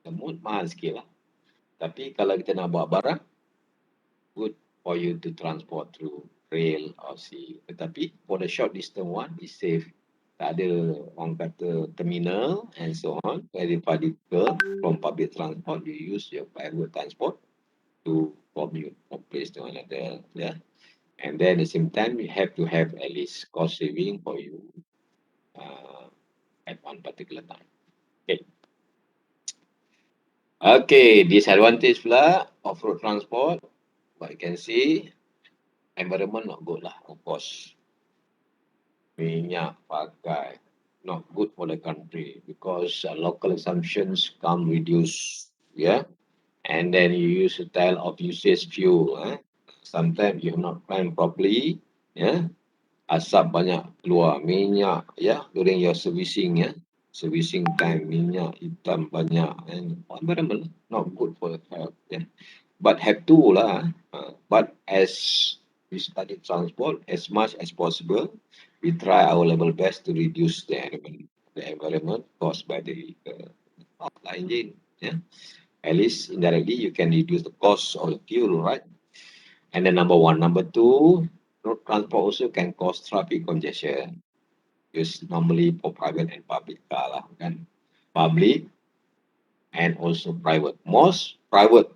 Namun mahal sikit lah. Tapi kalau kita nak bawa barang, good for you to transport through rail or sea. Tetapi for the short distance one, is safe. tak ada orang kata terminal and so on, very difficult from public transport, you use your private transport to commute from place to another, yeah. And then at the same time, you have to have at least cost saving for you at one particular time. Okay. Okay, disadvantage pula off-road transport, what you can see, environment not good lah, of course. Minyak pakai not good for the country because local consumptions come reduce, yeah. And then you use a style of usage fuel, sometimes you have not planned properly, yeah. Asap banyak keluar, minyak, yeah, during your servicing, yeah. Servicing time, minyak hitam banyak, and environment not good for health, yeah. But have to lah. But as we study transport, as much as possible, we try our level best to reduce the environment caused by the engine. Yeah, at least indirectly you can reduce the cost of the fuel, right? And then number one, number two, road transport also can cause traffic congestion. Because normally for private and public car lah, kan? Public and also private. Most private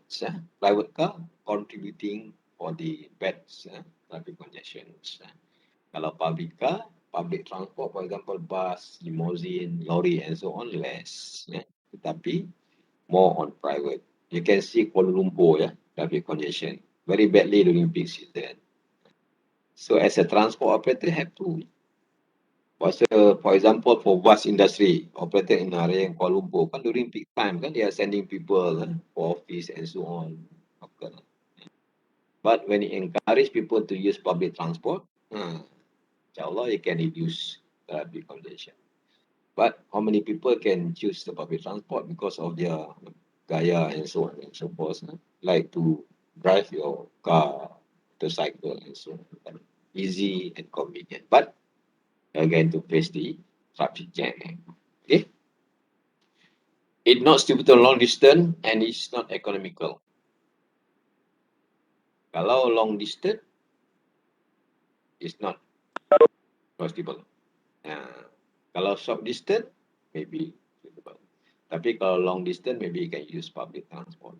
car contributing for the bad traffic congestions. Kalau public car, public transport, for example, bus, limousine, lorry, and so on, less. Tetapi more on private. You can see Kuala Lumpur, traffic congestion very badly during peak season. So as a transport operator, have to. For example, for bus industry, operated in area in Kuala Lumpur, kan during peak time, kan they are sending people for office and so on. But when you encourage people to use public transport, insyaAllah you can reduce traffic congestion. But how many people can choose the public transport because of their gaya and so on and so forth, like to drive your car, motorcycle and so on. Easy and convenient. But again, to face the traffic jam. Okay. It's not suitable long distance and it's not economical. Kalau long distance, it's not possible. Kalau short distance, maybe suitable. Tapi kalau long distance, maybe you can use public transport.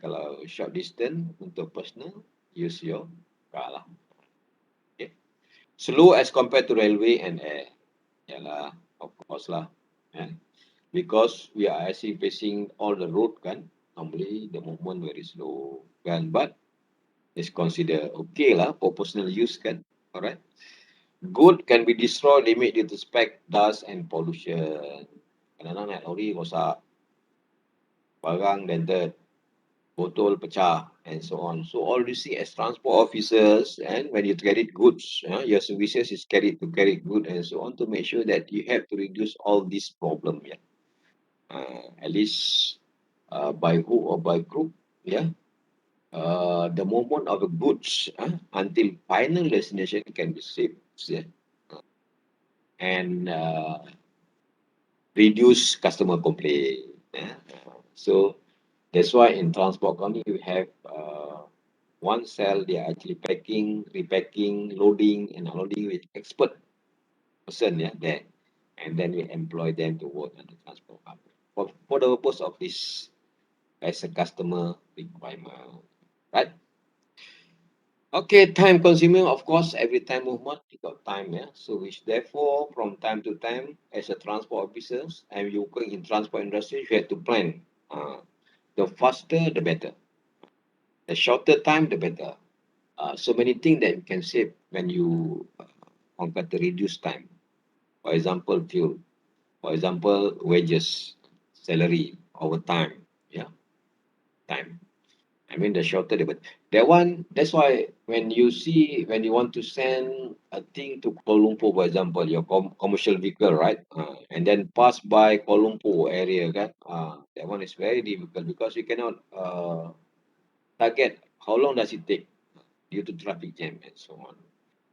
Kalau short distance untuk personal, use your car lah. Okay. Slow as compared to railway and air. Yalah, of course lah. Because we are actually facing all the road kan, normally the movement very slow kan, but it's considered okay lah for personal use kan, alright. Good can be destroyed, limit due to speck, dust and pollution. Kadang-kadang naik lori rosak, barang dented, botol pecah and so on. So all these things as transport officers, and when you carry goods, your services is carried to carry good and so on, to make sure that you have to reduce all these problems. At least by hook or by crook, the movement of the goods until final destination can be saved, and reduce customer complaint. So that's why in transport company we have one cell, they are actually packing, repacking, loading and unloading with expert person there, and then we employ them to work on the transport company for the purpose of this as a customer requirement, right? Okay, time consuming, of course, every time movement, you got time, so which therefore, from time to time, as a transport officers, and you work in transport industry, you have to plan. The faster, the better. The shorter time, the better. So many things that you can save when you want to reduce time. For example, fuel. For example, wages, salary, overtime, time. I mean, the shorter the better. That one, that's why when you want to send a thing to Kuala Lumpur, for example, your commercial vehicle, right? And then pass by Kuala Lumpur area, kan? That one is very difficult because you cannot target how long does it take due to traffic jam and so on.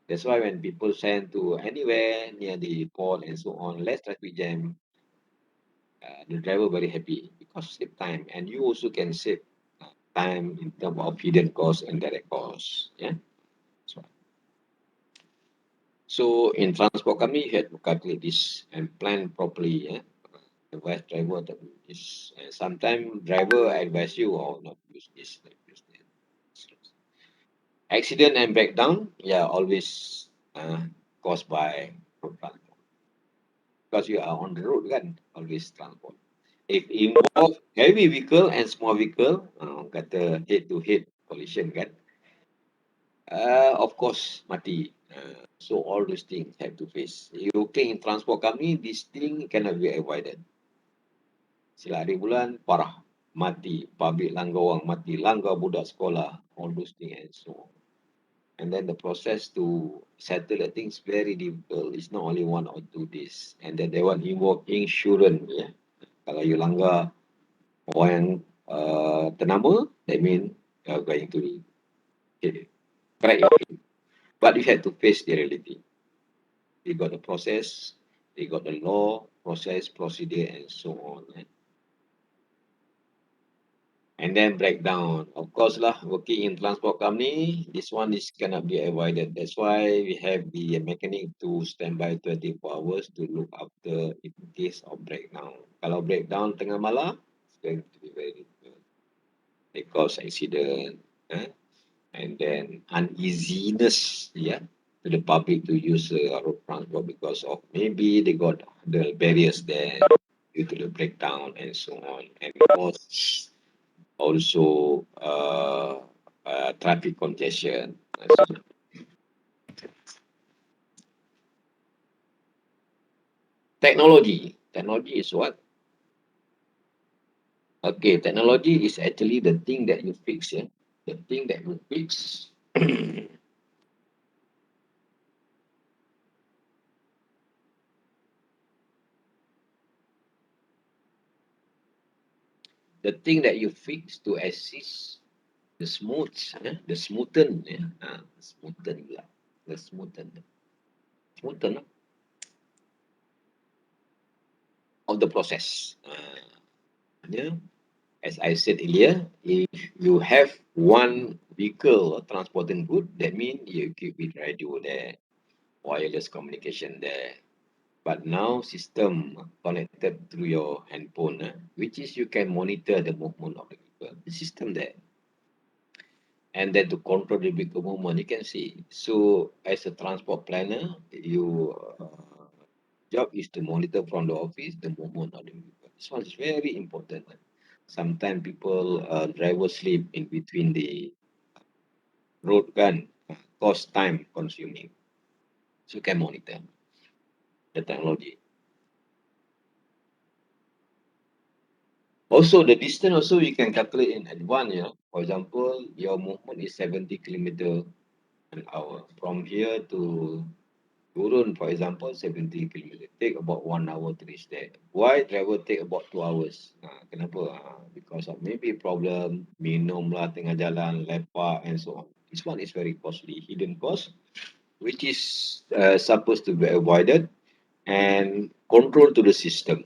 That's why when people send to anywhere near the port and so on, less traffic jam, the driver very happy because save time, and you also can save time in terms of hidden costs and direct costs. So in transport company, you have to calculate this and plan properly. Yeah? Advise driver that is, and sometimes driver advise you or not use this, not use that. Accident and breakdown, yeah, always caused by road transport because you are on the road, kan, always transport. If involve heavy vehicle and small vehicle, kata head-to-head collision, kan, of course, mati. So all those things have to face. You working in transport company, this thing cannot be avoided. Sila hari bulan, parah. Mati. Public langgar orang mati. Langgar budak sekolah. All those things and so on. And then the process to settle the things very difficult. It's not only 1 or 2 days. And then they want involve insurance. Yeah. Kalau you langgar orang yang ternama, that mean you are going to correct your head. But you have to face the reality. They got the process, they got the law, process, procedure, and so on. And then breakdown. Of course lah, working in transport company, this one is cannot be avoided. That's why we have the mechanic to stand by 24 hours to look after in case of breakdown. Kalau breakdown tengah malam, it's going to be very difficult. They cause accident, and then uneasiness, yeah, to the public to use road transport because of maybe they got the barriers there due to the breakdown and so on, and also traffic congestion. Technology is what? Okay, technology is actually the thing that you fix, yeah, the thing that you fix. The thing that you fix to assist the smooth, the smoothen, smoothen pula, the smoothen of the process. Yeah, as I said earlier, if you have one vehicle transporting good, that means you keep it radio there, wireless communication there. But now system connected through your handphone, which is you can monitor the movement of the vehicle. The system there. And then to control the vehicle movement, you can see. So as a transport planner, your job is to monitor from the office the movement of the vehicle. This one is very important. Sometimes people driver sleep in between the road kan, cost time consuming. So you can monitor the technology. Also the distance also you can calculate in advance, For example, your movement is 70 kilometer an hour. From here to Turun, for example, 70 kilometer. Take about 1 hour to reach there. Why driver take about 2 hours? Kenapa? Because of maybe problem, minum lah tengah jalan, lepak and so on. This one is very costly, hidden cost, which is supposed to be avoided and control to the system.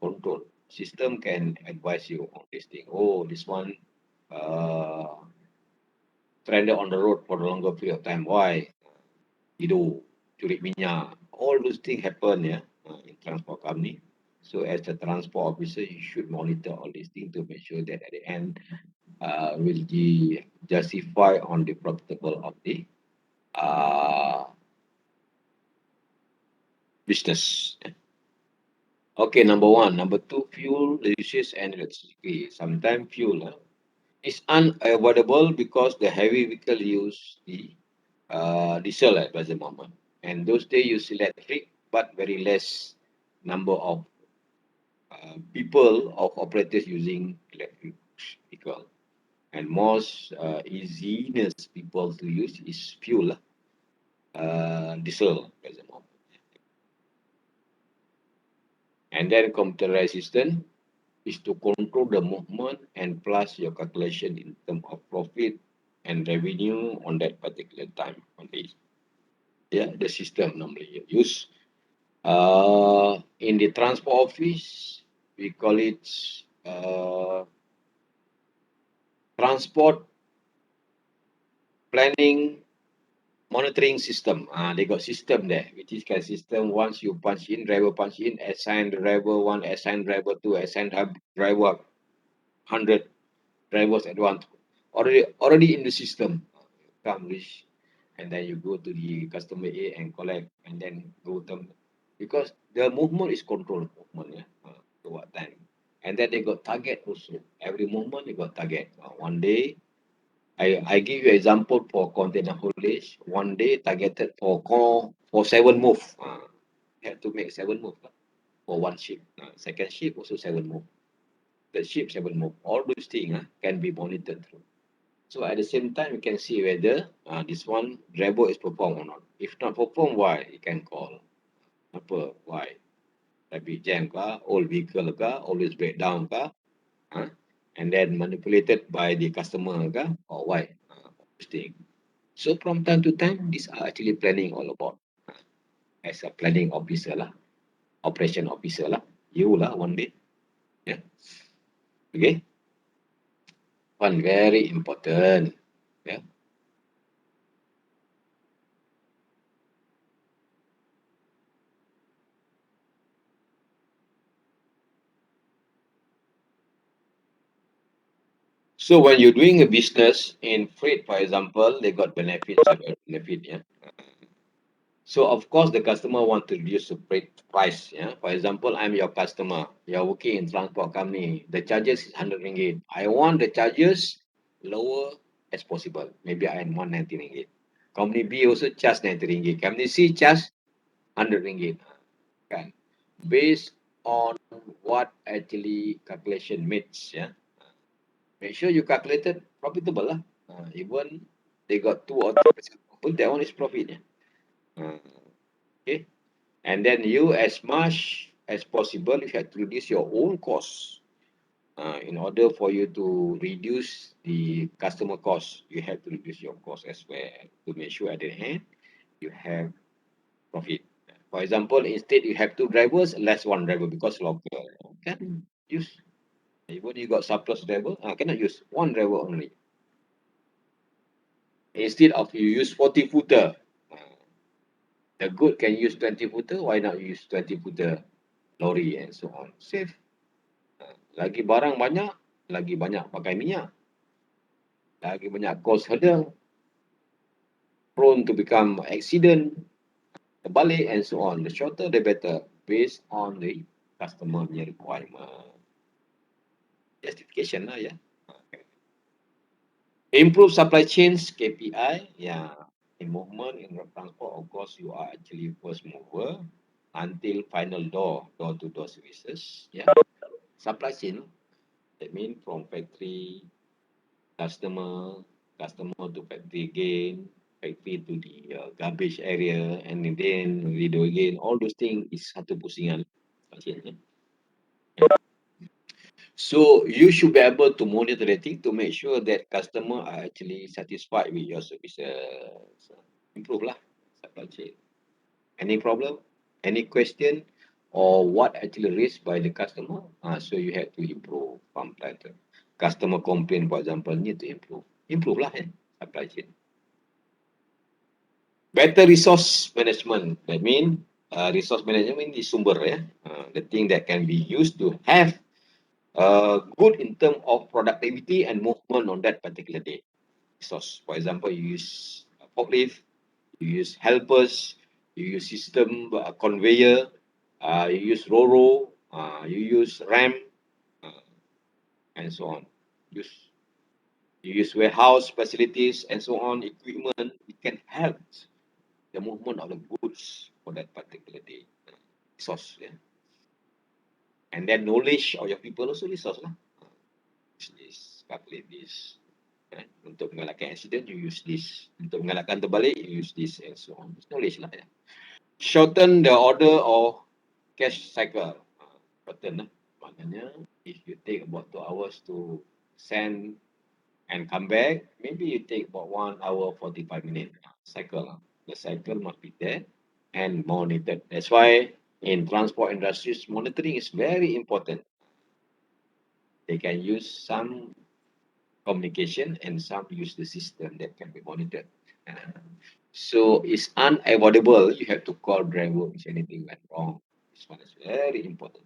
Control. System can advise you on this thing. Oh, this one stranded on the road for a longer period of time. Why? Hidup, curi minyak, all those things happen, in transport company. So as a transport officer, you should monitor all these things to make sure that at the end will be justify on the profitable of the uh, business. Okay, number one. Number two, fuel, usage and electricity. Sometimes fuel is unavoidable because the heavy vehicle use the diesel at present moment. And those days use electric, but very less number of people of operators using electric vehicle. And most easiness people to use is fuel, diesel at present moment. And then computerized system is to control the movement and plus your calculation in terms of profit and revenue on that particular time on this. Yeah, the system normally use. In the transport office, we call it transport planning monitoring system. They got system there, which is kind of system. Once you punch in, driver punch in, assign driver one, assign driver two, assign driver 100 drivers at once. Already in the system. Come reach, and then you go to the customer A and collect, and then go to, because the movement is controlled movement, yeah. To what time, and then they got target also. Every movement they got target. One day, I give you example for container haulage. One day targeted for call for 7 move. Had to make 7 move for one ship. Second ship also 7 move. The ship 7 move. All those things can be monitored through. So at the same time, you can see whether this one driver is perform or not. If not perform, why? You can call. Apa? Why? Traffic jam kah? Old vehicle kah? Always breakdown kah? Huh? And then manipulated by the customer kah? Or why? This thing. So from time to time, these are actually planning all about. As a planning officer lah, operation officer lah, you lah one day. Yeah. Okay. One very important. Yeah. So when you're doing a business in freight, for example, they got benefits, benefit, yeah. So of course the customer want to reduce the freight price, yeah. For example, I'm your customer. You're working in transport company. The charges is 100 ringgit. I want the charges lower as possible. Maybe I am 190 ringgit. Company B also charge 90 ringgit. Company C charge 100 ringgit. Kan? Based on what actually calculation makes, yeah. Make sure you calculated profitable lah. Even they got 2 or 3% profit, that one is profit. Yeah. Okay. And then you, as much as possible, you have to reduce your own costs. In order for you to reduce the customer cost, you have to reduce your cost as well to make sure at the end you have profit. For example, instead you have 2 drivers, less 1 driver because local. Can use, even you got surplus driver, cannot use 1 driver only. Instead of you use 40 footer, the good can use 20 footer, why not use 20 footer lorry and so on? Save. Lagi barang banyak, lagi banyak pakai minyak, lagi banyak cost hurdle, prone to become accident, terbalik and so on. The shorter the better, based on the customer requirement. Justification lah ya. Improve supply chains KPI, yeah. In movement, in road transport, of course, you are actually first mover until final door-to-door services. Yeah, supply chain. That means from factory, customer, customer to factory again, factory to the garbage area, and then video again. All those things is satu pusingan. Supply chain, yeah. So you should be able to monitor the thing to make sure that customer are actually satisfied with your services. Improve lah supply chain. Any problem, any question, or what actually raised by the customer, so you have to improve from that. Customer complaint, for example, need to improve. Improve lah supply chain. Better resource management. That means resource management is sumber, yeah. The thing that can be used to have good in terms of productivity and movement on that particular day. Resource. For example, you use forklift, you use helpers, you use system conveyor, you use RORO, you use RAM, uh, and so on. Use you use warehouse facilities and so on, equipment. It can help the movement of the goods for that particular day. Resource, yeah. And then knowledge of your people also resource lah. Use this, calculate this. Untuk mengelakkan accident, you use this. Untuk mengelakkan terbalik, you use this and so on. It's knowledge lah. Yeah. Shorten the order of cash cycle. Shorten lah. Maknanya, if you take about 2 hours to send and come back, maybe you take about 1 hour 45 minutes cycle. The cycle must be there and monitored. That's why in transport industries, monitoring is very important. They can use some communication and some use the system that can be monitored. So it's unavoidable. You have to call driver if anything went wrong. This one is very important.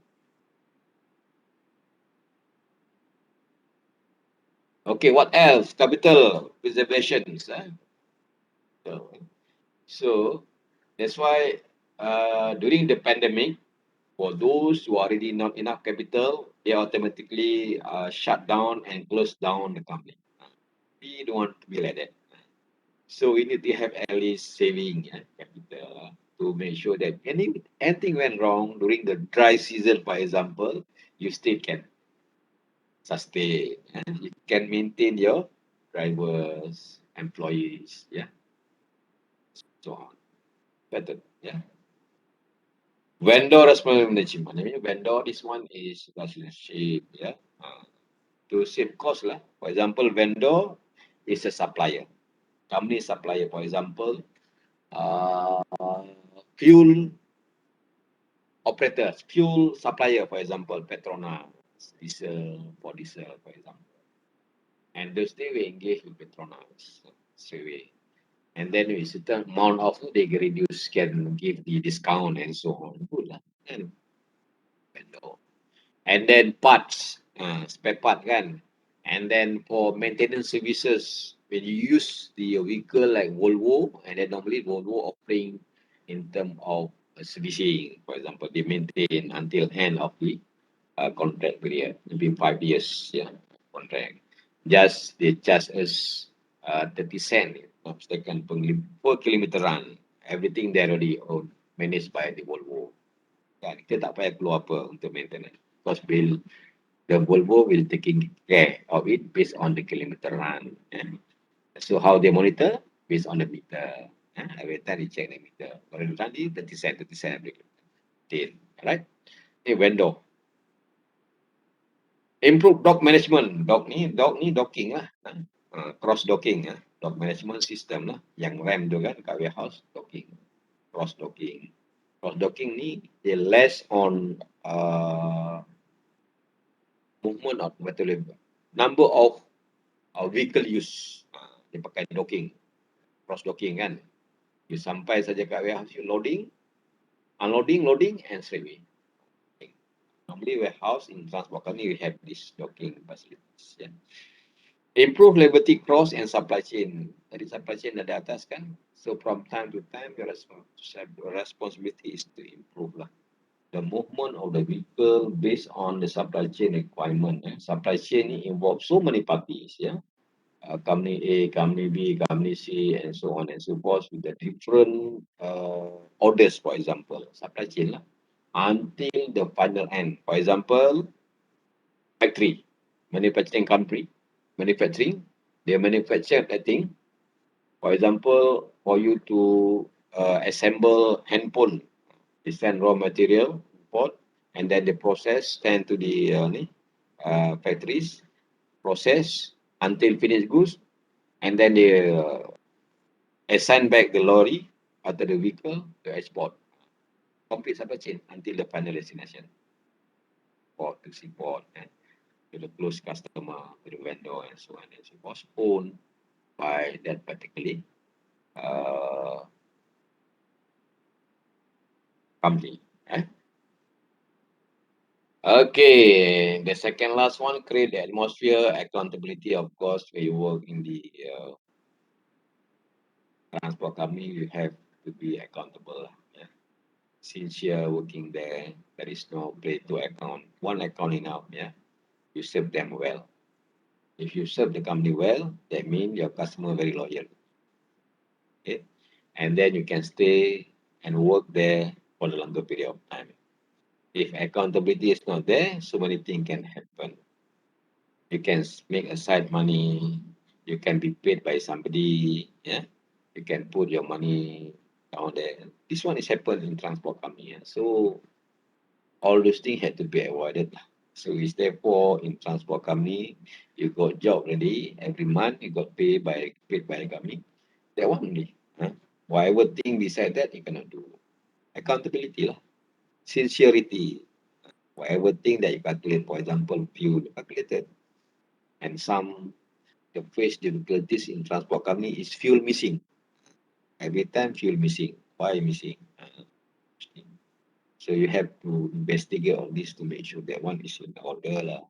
Okay, what else? Capital preservations. So that's why during the pandemic, for those who already not enough capital, they automatically shut down and close down the company. We don't want to be like that. So we need to have at least saving capital to make sure that anything went wrong during the dry season, for example, you still can sustain and you can maintain your drivers, employees, so on. Better, Vendor responsibility management. I mean, vendor, this one is relationship, to save cost lah. For example, vendor is a supplier, company supplier. For example, uh, fuel operators, fuel supplier, for example, Petronas, diesel for diesel, for example. And those they will engage with Petronas straight away. And then with certain amount of they can reduce, can give the discount and so on. Good lah. And vendor. And then parts, spare part kan. And then for maintenance services, when you use the vehicle like Volvo, and then normally Volvo offering in terms of servicing, for example, they maintain until end of the contract period, maybe 5 years, contract. Just they charge us 30 cent, mistaken, per kilometer run. Everything they already own, managed by the Volvo. Kan, kita tak payah keluar apa untuk maintenance. Because the Volvo will taking care of it based on the kilometer run. So how they monitor? Based on the meter. Every time they check the meter. Kalau dia run, 30 cent, 30 cent every day. Right? Vendor. Improve dock management. Dock ni docking lah. Cross docking. Dock management system lah. Yang RAM tu kan kat warehouse, docking. Cross docking. Cross docking ni, they less on movement of betul number of vehicle use. Dia pakai docking, cross docking kan. You sampai saja kat warehouse, you loading, unloading, loading and straight away. Normally warehouse in transport company we have this docking facilities. Improve liberty cross and supply chain. Tadi supply chain ada atas kan. So from time to time your responsibility is to improve lah the movement of the vehicle based on the supply chain requirement. Supply chain involves so many parties, company A, company B, company C, and so on and so forth with the different orders, for example, supply chain lah, until the final end. For example, factory, manufacturing company, manufacturing, they manufacture that thing. For example, for you to assemble handphone, they send raw material, import, and then the process send to the factories, process until finished goods, and then they assign back the lorry after the vehicle to export. Complete supply chain until the final destination. Port to seaport, to the close customer, to the vendor, and so on and so forth, owned by that particular company. Okay, the second last one, create the atmosphere, accountability, of course, where you work in the transport company, you have to be accountable. Since you're working there, there is no play to account. One account enough, you serve them well. If you serve the company well, that means your customer very loyal. Okay, and then you can stay and work there for a longer period of time. If accountability is not there, so many things can happen. You can make aside money, you can be paid by somebody, you can put your money down there. This one is happened in transport company. So all those things had to be avoided. So it's therefore in transport company, you got job already, every month you got paid by the company. That one only. Whatever thing beside that, you cannot do. Accountability lah. Sincerity. Whatever thing that you calculate, for example, fuel calculated, and some the face difficulties in transport company is fuel missing. Every time fuel missing. Why missing? So you have to investigate all this to make sure that one is in order lah.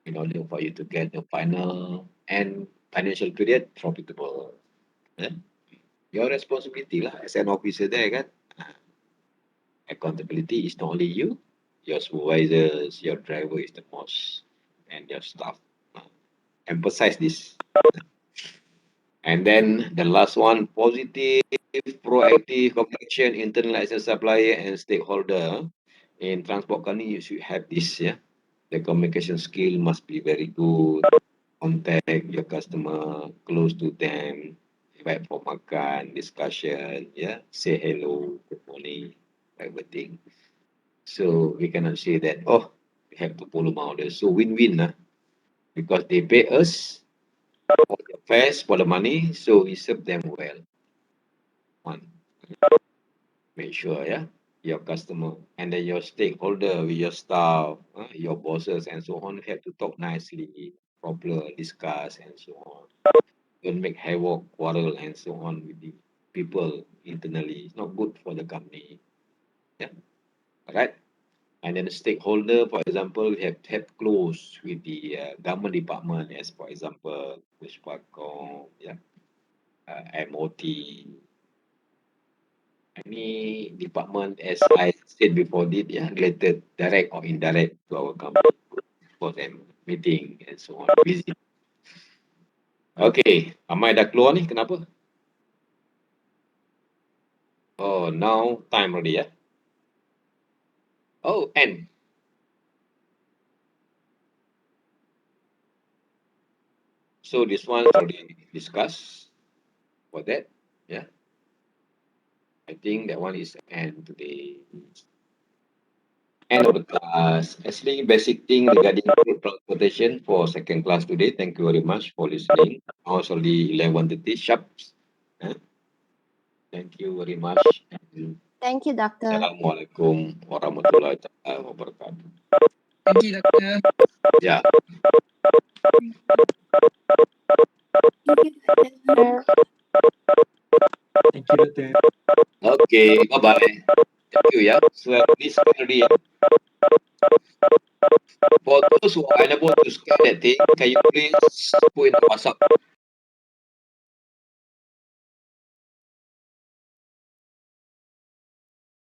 In order for you to get the final and financial period profitable. Yeah? Your responsibility lah as an officer there kan. Accountability is not only you, your supervisors, your driver is the most, and your staff. Emphasize this. And then the last one, positive, proactive communication, internalized supplier and stakeholder. In transport company, you should have this, yeah. The communication skill must be very good. Contact your customer, close to them, invite for makan, discussion, yeah. Say hello, good morning, everything. So we cannot say that, oh, we have to follow my orders. So win-win, because they pay us for the fares, for the money, so we serve them well. One, make sure, yeah, your customer and then your stakeholder with your staff, your bosses and so on have to talk nicely, proper, discuss and so on. Don't make havoc, quarrel and so on with the people internally. It's not good for the company. Yeah, all right. And then the stakeholder, for example, have close with the government department, as for example, Pushpakong, yeah, MOT, any department, as I said before, did yeah, related direct or indirect to our company for them meeting and so on. Visit. Okay, Amai dah keluar ni, kenapa? Oh, now time already, yeah. Oh, and so this one already discussed for that, yeah. I think that one is end today. End of the class. Actually, basic thing regarding road transportation for second class today. Thank you very much for listening. Now it's only 11:30 sharp. Eh? Thank you very much. And Thank you, Doctor. Assalamualaikum warahmatullahi wabarakatuh. Thank you, Doctor. Yeah. Thank you, Doctor. Okay. Bye-bye. Thank you, yeah. So this already, yeah. For those who are unable to scan that thing, can you please put in the WhatsApp